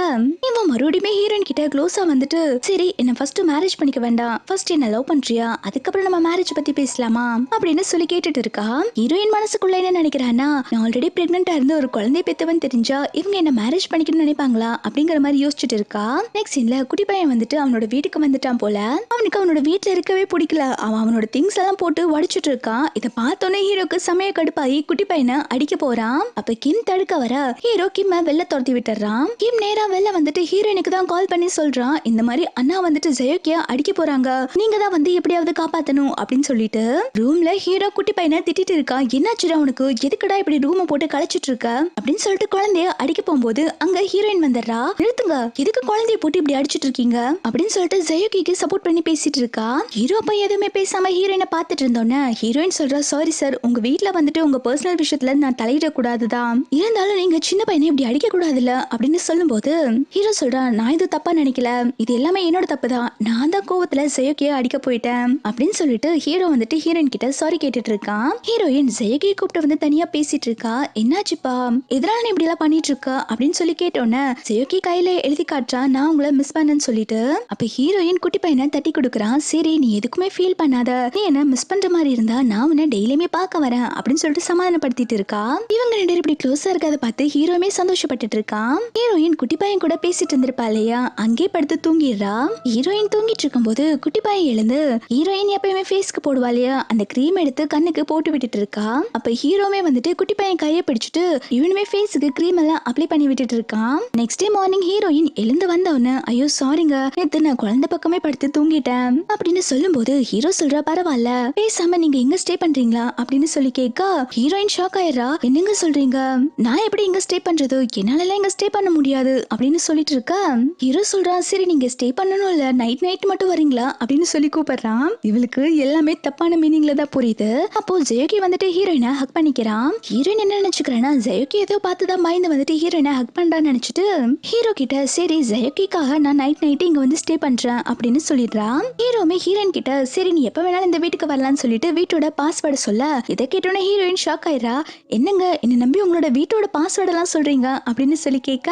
Speaker 1: இவன் மறுபடியுமே ஹீரோயின் கிட்ட க்ளோஸா வந்துட்டு சரி என்ன ஃபர்ஸ்ட் மேரேஜ் பண்ணிக்க வேண்டாம், ஃபர்ஸ்ட் என்ன லவ் பண்றியா அதுக்கப்புறம் நம்ம மேரேஜ் பத்தி பேசலாமா அப்படின்னு சொல்லி கேட்டுட்டு இருக்கா. ஹீரோயின் மனசுக்குள்ள என்ன நினைக்கிறானா நான் ஆல்ரெடி பிரெக்னெண்டா இருந்து ஒரு குழந்தை பெத்தவன் தெரிஞ்சா இவங்க என்ன மேரேஜ் பண்ணிக்கணும்னு நினைப்பாங்களா அப்படிங்கிற மாதிரி யோசிச்சுட்டு இருக்கா. நெக்ஸ்ட் சீன்ல குட்டி பையன் வந்துட்டு அவனோட வீட்டுக்கு வந்துட்டான் போல. அவனுக்கு அவனோட வீட்டுல இருக்கவே பிடிக்கல, அவன் அவனோட திங்ஸ் எல்லாம் போட்டு வடிச்சிட்டு இருக்கான். இதை பார்த்தோன்னே ஹீரோக்கு சமய கடுப்பாகி குட்டி பையனை அடிக்க போறான். அப்ப கிம் தடுக்க வர ஹீரோ கிம்ம வெளில துரத்தி விட்டுறான். கிம் நேரா வெளில வந்துட்டு ஹீரோயினுக்கு தான் கால் பண்ணி சொல்றான் இந்த மாதிரி அண்ணா வந்துட்டு ஜெயோக்கியா அடிக்க போறாங்க, நீங்க தான் வந்து எப்படியாவது காப்பாத்தணும் அப்படின்னு சொல்லிட்டு ரூம்ல ஹீரோ குட்டி பையனை திட்டிட்டு இருக்கா. என்னாச்சுடா உனக்கு, எதுக்குடா இப்படி ரூமை போட்டு கலைச்சிட்டு இருக்க அப்படின்னு சொல்லிட்டு குழந்தைய அடிக்க போகும்போது அங்க ஹீரோயின் வந்துடுறா. நிறுத்துங்க, எதுக்கு குழந்தைய போட்டு இப்படி அடிச்சிட்டு இருக்கீங்க அப்படின்னு சொல்லிட்டு ஜெயோக்கிக்கு சப்போர்ட் பண்ணி பேசிட்டு இருக்கா. ஹீரோ போய் எதுவுமே பேசாம ஹீரோயினை பார்த்துட்டு இருந்தோன்னே ஹீரோயின் சொல்றா சாரி சார், உங்க வீட்டுல வந்துட்டு உங்க பர்சனல் விஷயத்துல நான் தலையிட கூடாதுதான், இருந்தாலும் நீங்க சின்ன பையனை இப்படி அடிக்க கூடாதுல்ல அப்படின்னு சொல்லும் போது ஹீரோ சொல்றா நான் இது தப்பா நினைக்கல, இது எல்லாமே என்னோட தப்பு தான், நான் தான் கோவத்துல ஜெயோக்கிய அடிக்க போயிட்டேன் அப்படின்னு சொல்லிட்டு ஹீரோ வந்துட்டு ஹீரோயின் கிட்ட சாரி கேட்டுட்டு இருக்கான். ஹீரோயின் ஜெயோக்கிய கூப்பிட்டு வந்து தனியா பேசிட்டு இருக்கா. என்னாச்சுப்பா எதனால இப்படி எல்லாம் பண்ணிட்டு இருக்க அப்படின்னு சொல்லி கேட்டோன்னே ஜெயோக்கி கையில எழுதி காட்டுறா நான் உங்களை மிஸ் பண்ணேன்னு சொல்லிட்டு. அப்ப ஹீரோயின் குட்டி பையனை தட்டி கொடுக்குறான். சரி நீ எதுக்குமே ஃபீல் பண்ணாத, நீ என்ன மிஸ் பண்ற மாதிரி இருந்தா நான் உன்னை டெய்லியுமே பார்க்க வரேன் அப்படின்னு சொல்லிட்டு சமாதானப்படுத்திட்டு இருக்கா. இவங்க ரெண்டு பேரும் இப்படி க்ளோஸா இருக்கதை பார்த்து ஹீரோயுமே சந்தோஷப்பட்டுட்டு இருக்கான். ஹீரோயின் குட்டி பையன் கூட பேசிட்டு இருந்திருப்பா இல்லையா, அங்கே படுத்து தூங்கிடுறா. ஹீரோயின் தூங்கிட்டு இருக்கும் போது குட்டி பையன் எழுந்து ஹீரோயின் எப்பயுமே ஃபேஸ்க்கு போடுவா இல்லையா அந்த கிரீம் எடுத்து கண்ணுக்கு போட்டு விட்டுட்டு இருக்கா. அப்ப ஹீரோமே வந்துட்டு குட்டி பையன் கையை பிடிச்சிட்டு இவனுமே ஃபேஸுக்கு கிரீம் எல்லாம் அப்ளை பண்ணி விட்டுட்டு இருக்கான். நெக்ஸ்ட் டே மார்னிங் ஹீரோயின் எழுந்து வந்தவன ஐயோ சாரிங்க நேத்து நான் குழந்தை பக்கமே படுத்து தூங்கிட்டேன் அப்படின்னு சொல்லும் போது ஹீரோ சொல்றா பரவாயில்ல பேசாம நீங்க எங்க ஸ்டே பண்றீங்களா அப்படின்னு சொல்லி கேட்க ஹீரோயின் ஷாக் ஆயிடுறா. என்னங்க சொல்றீங்க, நான் எப்படி இங்க ஸ்டே பண்றது, என்னால இங்க ஸ்டே பண்ண முடியாது அப்படின்னு சொல்லிட்டு இருக்கா ஹீரோ சொல்றான், சரி நீங்க ஸ்டே பண்ணணும் இல்ல, நைட் நைட் மட்டும் வரீங்களா அப்படின்னு சொல்லி கூப்பிடுறான். இவளுக்கு எல்லாமே தப்பான மீனிங்ல தான் புரியுது. அப்போ ஜெயோகி வந்துட்டு ஹீரோயினை ஹக் பண்ணிக்கிறான். ஹீரோயின் என்ன நினைச்சுக்கிறான்னா, ஜெயோகி ஏதோ பார்த்துதான் பயந்து வந்துட்டு ஹீரோயினை ஹக் பண்றான்னு நினைச்சிட்டு ஹீரோ கிட்ட சரி ஜெயோகிக்காக நான் நைட் நைட் இங்க வந்து ஸ்டே பண்றேன் அப்படின்னு சொல்லிடுறான். ஹீரோமே ஹீரோயின் கிட்ட சரி நீ எப்ப வேணாலும் இந்த வீட்டுக்கு வரலாம்னு சொல்லிட்டு வீட்டோட பாஸ்வேர்டு சொல்ல, இதை கேட்டோன்னே ஹீரோயின் ஷாக் ஆயிரா. என்னங்க என்ன நம்பி உங்களோட வீட்டோட பாஸ்வேர்டு எல்லாம் சொல்றீங்க அப்படின்னு சொல்லி கேட்க,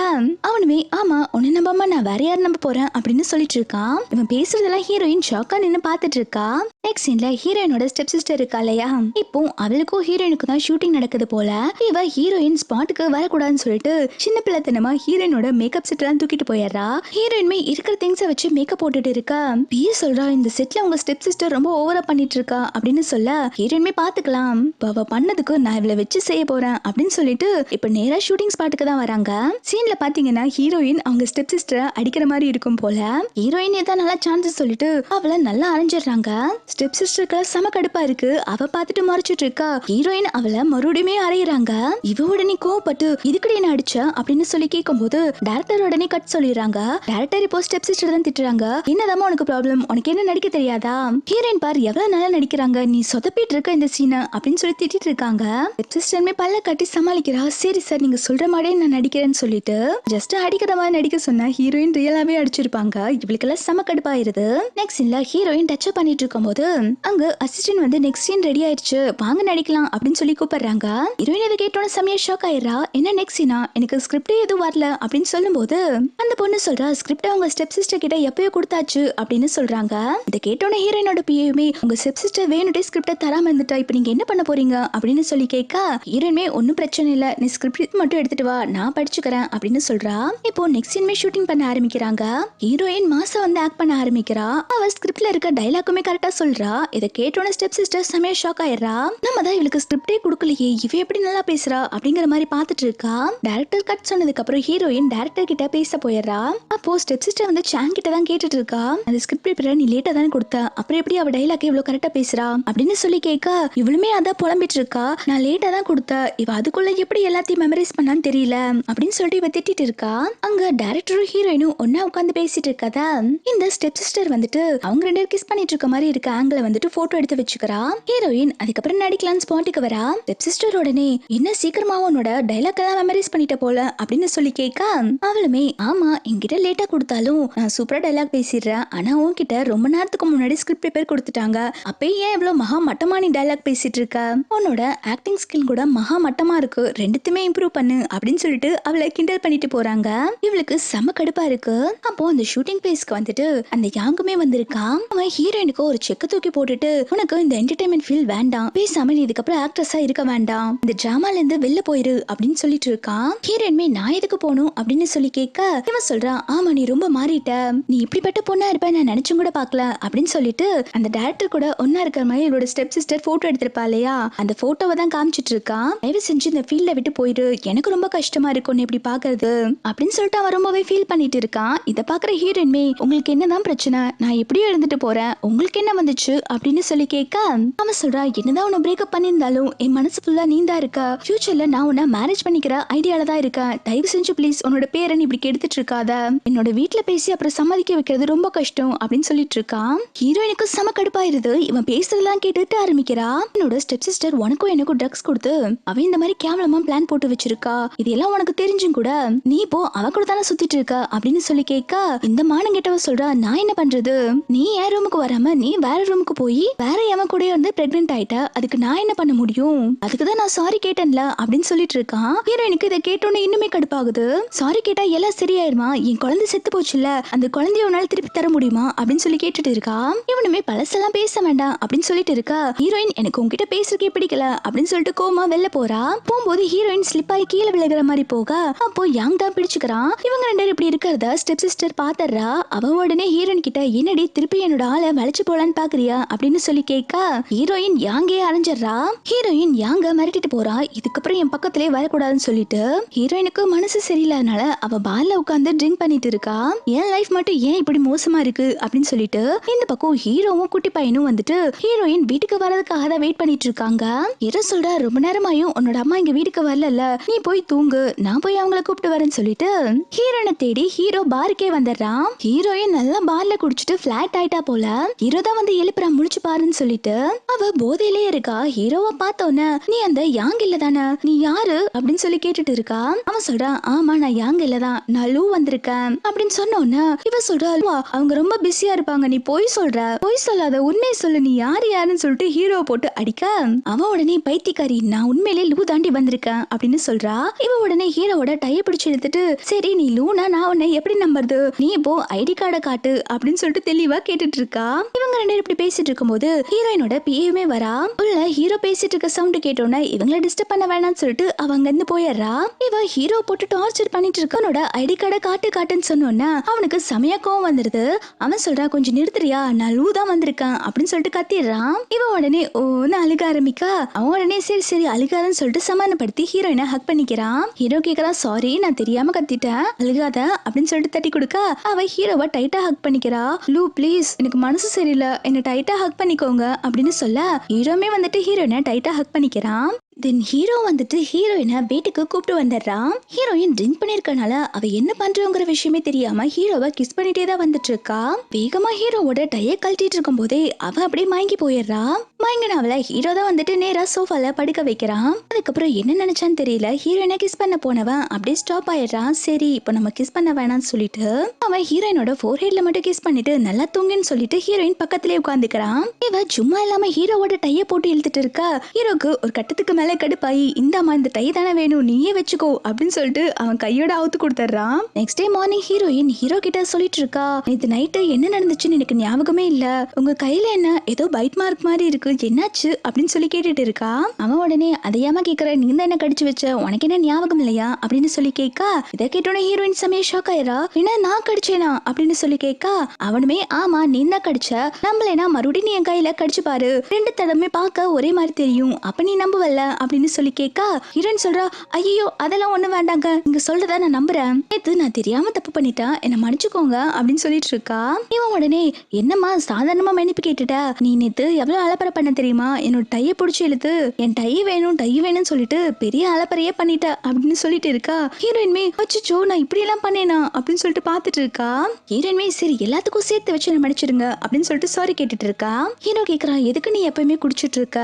Speaker 1: அவனுமே ஆமா உன்னை நம்பாம நான் வேற யார் நம்ப போறேன் அப்படின்னு சொல்லிட்டு இருக்கான். இவன் பேசுறதெல்லாம் ஹீரோயின் ஷாக்கா நின்னு பாத்துட்டு இருக்கா. நெக்ஸ்ட் சீன்ல ஹீரோயினோட ஸ்டெப் சிஸ்டர் இருக்கா இல்லையா, இப்போ அவளுக்கும் ஹீரோயினுக்கும் தான் ஷூட்டிங் நடக்குது போல. இவ ஹீரோயின் ஸ்பாட்டுக்கு வரக்கூடாதுன்னு சொல்லிட்டு சின்ன பிள்ளைத்தனமா ஹீரோயினோட மேக்கப் செட் எல்லாம் தூக்கிட்டு போயிடுறா. ஹீரோயின்மே இருக்கிற திங்ஸை வச்சு மேக்கப் போட்டுட்டு இருக்கா. பிஏ சொல்றா, இந்த செட்ல உங்க ஸ்டெப் சிஸ்டர் ரொம்ப ஓவரா பண்ணிட்டு இருக்கா அப்படின்னு சொல்ல, ஹீரோயின்மே பாத்துக்கலாம் அவ பண்ணதுக்கு நான் இவளை வச்சு செய்ய போறேன் அப்படின்னு சொல்லிட்டு இப்ப நேரா ஷூட்டிங் ஸ்பாட்டுக்கு தான் வராங்க. சீன்ல பாத்தீங்கன்னா ஹீரோயின் அவங்க ஸ்டெப் சிஸ்டரை அடிக்கிற மாதிரி இருக்கும் போல. ஹீரோயின் ஏதாவது நல்லா சான்சஸ் சொல்லிட்டு அவளை நல்லா அரைஞ்சிடுறாங்க. ஸ்டெப் சிஸ்டருக்கு செம கடுப்பா இருக்கு. அவ பாத்துட்டு மறைச்சிட்டு இருக்கா. ஹீரோயின் அவளை மறுபடியுமே அறையிறாங்க. இவ உடனே கோவப்பட்டு இதுக்கடி என்ன அடிச்ச அப்படின்னு சொல்லி கேட்கும் போது டைரக்டர் உடனே கட் சொல்லிடுறாங்க. டைரக்டர் இப்போ ஸ்டெப் சிஸ்டர் தான் திட்டுறாங்க. என்னதாமா உனக்கு ப்ராப்ளம், உனக்கு என்ன நடிக்க தெரியாதா, ஹீரோயின் பார் எவ்வளவு நல்லா நடிக்கிறாங்க, நீ சொதப்பிட்டு இருக்க இந்த சீனை அப்படின்னு சொல்லி திட்டிட்டு இருக்காங்க. ஸ்டெப் சிஸ்டருமே பல்ல கட்டி சமாளிக்கிறா. சரி சார் நீங்க சொல்ற மாதிரியே நான் நடிக்கிறேன்னு சொல்லிட்டு ஜஸ்ட் அடிக்கிற மாதிரி நடிக்க சொன்னா ஹீரோயின் ரியலாவே அடிச்சிருப்பாங்க. இவளுக்கெல்லாம் செம கடுப்பாயிருது. நெக்ஸ்ட் இல்ல ஹீரோயின் டச் பண்ணிட்டு இருக்கும் போது அங்க அசிஸ்டன்ட் வந்து நெக்ஸ்ட் சீன் ரெடி ஆயிடுச்சு வாங்க நடிக்கலாம் அப்படின்னு சொல்லி கூப்பிடுறாங்க. ஹீரோயின் இதை கேட்டோன்னு செமையா ஷாக் ஆயிரா. என்ன நெக்ஸ்ட் சீனா, எனக்கு ஸ்கிரிப்டே எதுவும் வரல அப்படின்னு சொல்லும் போது அந்த பொண்ணு சொல்றா, ஸ்கிரிப்ட் அவங்க ஸ்டெப் சிஸ்டர் கிட்ட எப்பயோ கொடுத்தாச்சு அப்படின்னு சொல்றாங்க. இதை கேட்டோன்னு ஹீரோயினோட பிஏயுமே உங்க ஸ்டெப் சிஸ்டர் வேணுட்டே ஸ்கிரிப்ட தராம இருந்துட்டா இப்ப நீங்க என்ன பண்ண போறீங்க அப்படின்னு சொல்லி கேட்க, ஹீரோயின்மே ஒன்னும் பிரச்சனை இல்ல, நீ ஸ்கிரிப்ட் மட்டும் எடுத்துட்டு வா நான் படிச்சுக்கிறேன் அப்படின்னு சொல்றா. இப்போ நெக்ஸ்ட் சீன்மே ஷூட்டிங் பண்ண ஆரம்பிக்கிறாங்க. ஹீரோயின் மாசா வந்து ஆக்ட் பண்ண ஆரம்பிக்கிறா. அவ ஸ்கிரிப்ட்ல இருக்க டைலாக்குமே கரெக்டா சொல்றா. இதை கேட்டோன்னு ஸ்டெப் சிஸ்டர் செமையா ஷாக் ஆயிடுறா. நம்ம தான் இவளுக்கு ஸ்கிரிப்டே கொடுக்கலையே, இவ எப்படி நல்லா பேசுறா அப்படிங்கிற மாதிரி பாத்துட்டு இருக்கா. டைரக்டர் கட் சொன்னதுக்கு அப்புறம் ஹீரோயின் டைரக்டர் கிட்ட பேச போயிடுறா. அப்போ ஸ்டெப் சிஸ்டர் வந்து சாங் கிட்ட தான் கேட்டுட்டு இருக்கா. அந்த ஸ்கிரிப்ட் பேப்பரை நீ லேட்டா தானே கொடுத்த, அப்புறம் எப்படி அவ டைலாக் இவ்வளவு கரெக்டா பேசுறா அப்படின்னு சொல்லி கேட்க, இவளுமே அதான் புலம்பிட்டு இருக்கா. நான் லேட்டா தான் கொடுத்த, இவ அதுக்குள்ள எப்படி எல்லாத்தையும் மெமரைஸ் பண்ணான்னு தெரியல அப்படின்னு சொல்லிட்டு இவ திட்டிட்டு இருக்கா. அங்க டைரக்டரும் ஹீரோயினும் ஒன்னா உட்காந்து பேசிட்டு இருக்கதா இந்த ஸ்டெப் சிஸ்டர் வந்துட்டு அவங்க ரெண்டு பேரும் கிஸ் பண்ணிட்டு இருக்க மாதிரி இருக்க ஆங்கில வந்துட்டு போட்டோ எடுத்து வச்சுக்கிறா. ஹீரோயின் அதுக்கப்புறம் நடிக்கலாம் ஸ்பாட்டுக்கு வரா. ஸ்டெப் சிஸ்டர் உடனே என்ன சீக்கிரமா உன்னோட டைலாக் எல்லாம் மெமரைஸ் பண்ணிட்ட போல அப்படின்னு சொல்லி கேட்க, அவளுமே ஆமா என்கிட்ட லேட்டா கொடுத்தாலும் நான் சூப்பரா டைலாக் பேசிடுறேன், ஆனா உன்கிட்ட ரொம்ப நேரத்துக்கு முன்னாடி ஸ்கிரிப்ட் பேப்பர் கொடுத்துட்டாங்க, அப்பயே ஏன் இவ்வளவு மகா மட்டமா நீ டைலாக் பேசிட்டு இருக்க, உன்னோட ஆக்டிங் ஸ்கில் கூட மகா மட்டமா இருக்கு, ரெண்டுத்துமே இம்ப்ரூவ் பண்ணு அப்படின்னு சொல்லிட்டு அவளை கிண்டல் பண்ணிட்டு போறாங்க. இவளுக்கு செம கடுப்பா இருக்கு. அப்போ அந்த ஷூட்டிங் பிளேஸ்க்கு வந்துட்டு அந்த யாங்குமே வந்திருக்கான். அவன் ஹீரோயினுக்கு ஒரு செக்க தூக்கி போட்டுட்டு உனக்கு இந்த என்டர்டைன்மெண்ட் ஃபீல் வேண்டாம், பேசாம நீ இதுக்கப்புறம் ஆக்ட்ரஸா இருக்க வேண்டாம், இந்த டிராமால இருந்து வெளில போயிரு அப்படின்னு சொல்லிட்டு இருக்கான். ஹீரோயின்மே நான் எதுக்கு போகணும் அப்படின்னு சொல்லி கேட்க, இவன் சொல்றான் ஆமா நீ ரொம்ப மாறிட்ட, நீ இப்படிப்பட்ட பொண்ணா இருப்ப நான் நினைச்சும் கூட பாக்கல அப்படின்னு சொல்லிட்டு அந்த டைரக்டர் கூட ஒன்னா இருக்கிற மாதிரி இவரோட ஸ்டெப் சிஸ்டர் போட்டோ எடுத்திருப்பா இல்லையா, அந்த போட்டோவை தான் காமிச்சிட்டு இருக்கான். தயவு செஞ்சு இந்த ஃபீல்ட விட்டு போயிரு, எனக்கு ரொம்ப கஷ்டமா இருக்கும் இப்படி பாக்குறது அப்படின்னு சொல்லிட்டு அவன் ரொம்பவே ஃபீல் பண்ணிட்டு இருக்கான். இதை பாக்குற ஹீரோயின்மே உங்களுக்கு என்னதான் பிரச்சனை, நான் எப்படியோ எழுந்துட்டு போறேன், உங்களுக்கு என்ன வந்துச்சு அப்படின்னு சொல்லி கேட்க, அவன் சொல்றா என்னதான் உன்னை பிரேக்கப் பண்ணியிருந்தாலும் என் மனசு ஃபுல்லா நீ தான் இருக்க, ஃபியூச்சர்ல நான் உன்னை மேரேஜ் பண்ணிக்கிற ஐடியால தான் இருக்கேன், தயவு செஞ்சு ப்ளீஸ் உன்னோட பேரை நீ இப்படி கெடுத்துட்டு இருக்காத, என்னோட வீட்டுல பேசி அப்புறம் சம்மதிக்க வைக்கிறது ரொம்ப கஷ்டம் அப்படின்னு சொல்லிட்டு இருக்கான். ஹீரோயினுக்கு செம கடுப்பாயிருது. இவன் பேசுறதெல்லாம் கேட்டுட்டு ஆரம்பிக்கிறா. என்னோட ஸ்டெப் சிஸ்டர் உனக்கும் எனக்கும் ட்ரக்ஸ் கொடுத்து அவன் இந்த மாதிரி கேவலமா பிளான் போட்டு வச்சிருக்கா, இதெல்லாம் உனக்கு தெரிஞ்சும் கூட நீ இப்போ அவ கூட தானே சுத்திட்டு இருக்க அப்படின்னு சொல்லி கேட்க, இந்த மானம் கேட்டவ சொல்றா நான் என்ன பண்றது, நீ என் ரூமுக்கு வராம நீ வேற ரூமுக்கு போய் வேற எவன் கூட வந்து பிரெக்னென்ட் ஆயிட்ட, அதுக்கு நான் என்ன பண்ண முடியும், அதுக்குதான் நான் சாரி கேட்டேன்ல அப்படின்னு சொல்லிட்டு இருக்கான். ஹீரோயினுக்கு இதை கேட்டோன்னு இன்னுமே கடுப்பாகுது. சாரி கேட்டா எல்லாம் சரியாயிருமா, என் குழந்தை செத்து போச்சுல்ல, அந்த குழந்தைய உன்னால திருப்பி தர முடியுமா அப்படின்னு சொல்லி கேட்டுட்டு இருக்கா. இவனுமே பழசெல்லாம் பேச வேண்டாம் அப்படின்னு சொல்லிட்டு இருக்கா. ஹீரோயின் எனக்கு உங்ககிட்ட பேசுறதுக்கே பிடிக்கல அப்படின்னு சொல்லிட்டு கோமா வெளில போறா. போகும்போது ஹீரோயின் ஸ்லிப் ஆகி கீழே விழுகிற மாதிரி போக அப்போ யாங் தான் பிடிச்சுக்கிறான். இவங்க ரெண்டு இப்படி இருக்கிறத ஸ்டெப் சிஸ்டர் பாத்துறா. அவ உடனே ஹீரோயின் கிட்ட என்னடி திருப்பி என்னோட ஆளை வளைச்சு போலான்னு பாக்குறீங்க தூங்குறியா அப்படின்னு சொல்லி கேட்க ஹீரோயின் யாங்கே அரைஞ்சிடறா. ஹீரோயின் யாங்க மிரட்டிட்டு போறா. இதுக்கப்புறம் என் பக்கத்திலே வரக்கூடாதுன்னு சொல்லிட்டு ஹீரோயினுக்கு மனசு சரியில்லாதனால அவ பார்ல உட்கார்ந்து ட்ரிங்க் பண்ணிட்டு இருக்கா. என் லைஃப் மட்டும் ஏன் இப்படி மோசமா இருக்கு அப்படின்னு சொல்லிட்டு இந்த பக்கம் ஹீரோவும் குட்டி பையனும் வந்துட்டு ஹீரோயின் வீட்டுக்கு வரதுக்காக தான் வெயிட் பண்ணிட்டு இருக்காங்க. ஹீரோ சொல்ற ரொம்ப நேரமாயும் உன்னோட அம்மா இங்க வீட்டுக்கு வரல, நீ போய் தூங்கு, நான் போய் அவங்கள கூப்பிட்டு வரேன்னு சொல்லிட்டு ஹீரோனை தேடி ஹீரோ பாருக்கே வந்துடுறான். ஹீரோயின் நல்லா பார்ல குடிச்சிட்டு பிளாட் ஆயிட்டா போல. ஹீரோ தான் வந்து எழுப்புறா, முழிச்சு பாருன்னு சொல்லிட்டு அவ போதையிலே இருக்கா. ஹீரோவை பார்த்தோன்னே நீ அந்த யாங் இல்ல தானே, நீ யாரு அப்படின்னு சொல்லி கேட்டுட்டு இருக்கா. அவன் சொல்றான் ஆமா நான் யாங் இல்லதான், நான் லூ வந்திருக்கேன் அப்படின்னு சொன்னோன்னு இவ சொல்றா அவங்க ரொம்ப பிஸியா இருப்பாங்க, நீ போய் சொல்ற, போய் சொல்லாத, உண்மையை சொல்லு, நீ யாருன்னு சொல்லிட்டு ஹீரோ போட்டு அடிக்க அவன் உடனே பைத்தியக்காரி நான் உண்மையிலே லூ தாண்டி வந்திருக்கேன் அப்படின்னு சொல்றா. இவ உடனே ஹீரோவோட டைய பிடிச்சு எடுத்துட்டு சரி நீ லூனா நான் உன்னை எப்படி நம்புறது, நீ இப்போ ஐடி கார்டை காட்டு அப்படின்னு சொல்லிட்டு தெளிவா கேட்டுட்டு இருக்கா. இவங்க ரெண்டு பேரும் இப்படி பேசிட்டு இருக்கும்போது ஹீரோயினோட பிஏவுமே வரா. உள்ள ஹீரோ பேசிட்டு இருக்க சவுண்ட் கேட்டோன்னே இவங்களை டிஸ்டர்ப் பண்ண வேணாம்னு சொல்லிட்டு அவங்க இருந்து போயிடுறா. இவ ஹீரோ போட்டு டார்ச்சர் பண்ணிட்டு இருக்கனோட ஐடி கார்டை காட்டுன்னு சொன்னோன்னா அவனுக்கு செமையா கோவம் வந்துருது. அவன் சொல்றா கொஞ்சம் நிறுத்துறியா, நான் லூ தான் வந்திருக்கேன் அப்படின்னு சொல்லிட்டு கத்திடுறான். இவன் உடனே ஓன்னு அழுக ஆரம்பிக்கா. அவன் உடனே சரி சரி அழுகாதன்னு சொல்லிட்டு சமாதானப்படுத்தி ஹீரோயினை ஹக் பண்ணிக்கிறான். ஹீரோ கேக்குறா சாரி நான் தெரியாம கத்திட்டேன், அழுகாத அப்படின்னு சொல்லிட்டு தட்டி கொடுக்க அவ ஹீரோவை டைட்டா ஹக் பண்ணிக்கிறா. லூ ப்ளீஸ் எனக்கு மனசு சரியில்லை, என்ன டைட்டா ஹக் பண்ணிக்கோங்க அப்படின்னு சொல்ல ஹீரோமே வந்துட்டு ஹீரோயினை டைட்டா ஹக் பண்ணிக்கிறான். தென் ஹீரோ வந்துட்டு ஹீரோயினை வீட்டுக்கு கூப்பிட்டு வந்துடுறான். ஹீரோயின் ட்ரிங்க் பண்ணிருக்கனால அவ என்ன பண்றோங்கிற விஷயமே தெரியாம ஹீரோவை கிஸ் பண்ணிட்டே தான் வந்துட்டு இருக்கா. வேகமா ஹீரோவோட டைய கழட்டிட்டு இருக்கும் போதே அவ அப்படியே மயங்கி போயிடுறா. மயங்கினாவல ஹீரோ தான் வந்துட்டு நேரா சோஃபால படுக்க வைக்கிறான். அதுக்கப்புறம் என்ன நினைச்சான்னு தெரியல, ஹீரோயினை கிஸ் பண்ண போனவன் அப்படியே ஸ்டாப் ஆயிடுறான். சரி இப்போ நம்ம கிஸ் பண்ண வேணாம்னு சொல்லிட்டு அவன் ஹீரோயினோட ஃபோர்ஹெட்ல மட்டும் கிஸ் பண்ணிட்டு நல்லா தூங்குன்னு சொல்லிட்டு ஹீரோயின் பக்கத்திலே உட்காந்துக்கிறான். இவ சும்மா இல்லாம ஹீரோவோட டைய போட்டு இழுத்துட்டு இருக்கா. ஹீரோக்கு ஒரு கட்டத்துக்கு மேல கடுப்பாயி இந்தாமா இந்த டை தானே வேணும் நீயே வச்சுக்கோ அப்படின்னு சொல்லிட்டு அவன் கையோட அவுத்து கொடுத்துறான். Next day morning heroine hero கிட்ட சொல்லிட்டு இருக்கா நேத்து நைட்டு என்ன நடந்துச்சுன்னு எனக்கு ஞாபகமே இல்ல, உங்க கையில என்ன ஏதோ பைட் மார்க் மாதிரி இருக்கு என்னாச்சு அப்படின்னு சொல்லி கேட்டுட்டு இருக்கா. அவன் உடனே அதையாம கேக்குற நீ தான் என்ன கடிச்சு வச்ச, உனக்கு என்ன ஞாபகம் இல்லையா அப்படின்னு சொல்லி கேட்கா. இதை கேட்டோட ஹீரோயின் செமையா ஷாக் ஆயிரா. என்ன நான் கடிச்சேனா அப்படின்னு சொல்லி கேட்கா. அவனுமே ஆமா நீ தான் கடிச்ச, நம்மளேனா மறுபடியும் நீ என் கையில கடிச்சு பாரு, ரெண்டு தடவை பார்க்க ஒரே மாதிரி தெரியும், அப்ப நீ நம்புவல்ல அப்படின்னு சொல்லி கேட்கா. ஹீரோயின் சொல்றா ஐயோ அதெல்லாம் ஒண்ணு வேண்டாங்க, நீங்க சொல்றதா நான் நம்புறேன், நேத்து நான் தெரியாம தப்பு பண்ணிட்டேன் என்ன மன்னிச்சுக்கோங்க அப்படின்னு சொல்லிட்டு இருக்கா. இவன் உடனே என்னம்மா சாதாரணமா மன்னிப்பு கேட்டுட்ட, நீ நேத்து எவ்வளவு அலப்பறை பண்ண தெரியுமா, என்னோட டைய பிடிச்சி இழுத்து என் டை வேணும்னு சொல்லிட்டு பெரிய அலப்பறையே பண்ணிட்ட அப்படின்னு சொல்லிட்டு இருக்கா. ஹீரோயின்மே அச்சோ நான் இப்படி எல்லாம் பண்ணேனா அப்படின்னு சொல்லிட்டு பாத்துட்டு இருக்கா. ஹீரோயின்மே சரி எல்லாத்துக்கும் சேர்த்து வச்சு என்ன மன்னிச்சிருங்க அப்படின்னு சொல்லிட்டு சாரி கேட்டுட்டு இருக்கா. ஹீரோ கேக்குறான் எதுக்கு நீ எப்பவுமே குடிச்சிட்டு இருக்க,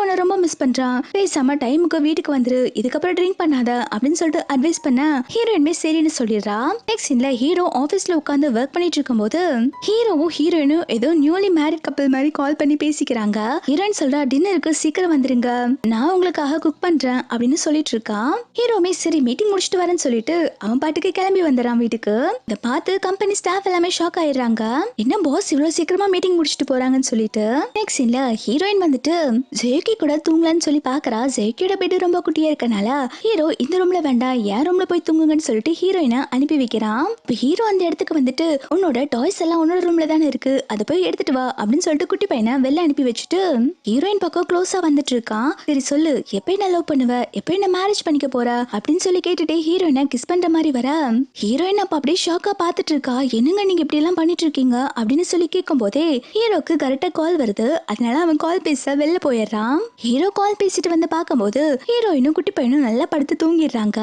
Speaker 1: உன்னை ரொம்ப மிஸ் பண்றான், பேசாம டைமுக்கு வீட்டுக்கு வந்துரு, இதுக்கப்புறம் ட்ரிங்க் பண்ணாத அப்படின்னு சொல்லிட்டு அட்வைஸ் பண்ண ஹீரோயின்மே சரின்னு சொல்லிடுறா. நெக்ஸ்ட் சீன்ல ஹீரோ ஆபீஸ்ல உட்கார்ந்து ஒர்க் பண்ணிட்டு இருக்கும்போது ஹீரோவும் ஹீரோயினும் ஏதோ நியூலி மேரிட் கப்பல் மாதிரி கால் பண்ணி பேசிக்கிறாங்க. ஹீரோயின் சொல்றா டின்னருக்கு சீக்கிரம் வந்துருங்க, நான் உங்களுக்காக குக் பண்றேன் அப்படின்னு சொல்லிட்டு இருக்கா. ஹீரோமே சரி மீட்டிங் முடிச்சுட்டு வரேன்னு சொல்லிட்டு அவன் பாட்டுக்கு கிளம்பி வந்துறான் வீட்டுக்கு. இதை பார்த்து கம்பெனி ஸ்டாஃப் எல்லாமே ஷாக் ஆயிடுறாங்க, என்ன பாஸ் இவ்வளவு சீக்கிரமா மீட்டிங் முடிச்சுட்டு போறாங்கன்னு சொல்லிட்டு. நெக்ஸ்ட் சீன்ல ஹீரோயின் வந்துட்டு ஜெயக்கி கூட தூங்கலான்னு சொல்லி பாக்குறா. ஜெயக்கியோட பெட் ரொம்ப குட்டியா இருக்கனால ஹீரோ இந்த ரூம்ல வேண்டாம் என் ரூம்ல போய் தூங்குங்கன்னு சொல்லிட்டு ஹீரோயினை அனுப்பி வைக்கிறான். இப்ப ஹீரோ அந்த இடத்துக்கு வந்துட்டு உன்னோட டாய்ஸ் எல்லாம் உன்னோட ரூம்ல தானே இருக்கு, அதை போய் எடுத்துட்டு வா அப்படின்னு சொல்லிட்டு குட்டி பையனை வெளில அனுப்பி வச்சுட்டு ஹீரோயின் பக்கம் க்ளோஸா வந்துட்டு இருக்கான். சரி சொல்லு எப்ப என்ன லவ் பண்ணுவ, எப்ப என்ன மேரேஜ் பண்ணிக்க போற அப்படின்னு சொல்லி கேட்டுட்டு ஹீரோயினை கிஸ் பண்ற மாதிரி வர ஹீரோயின் அப்ப அப்படியே ஷாக்கா பாத்துட்டு இருக்கா. என்னங்க நீங்க இப்படி எல்லாம் பண்ணிட்டு இருக்கீங்க அப்படின்னு சொல்லி கேட்கும் போதே ஹீரோக்கு கரெக்டா கால் வருது. அதனால அவன் கால் பேச வெளில போயிடுறான். ஹீரோ கால் பேசிட்டு வந்து பார்க்கும்போது ஹீரோயினும் குட்டி பையனும் நல்லா படுத்து தூங்கிடுறாங்க.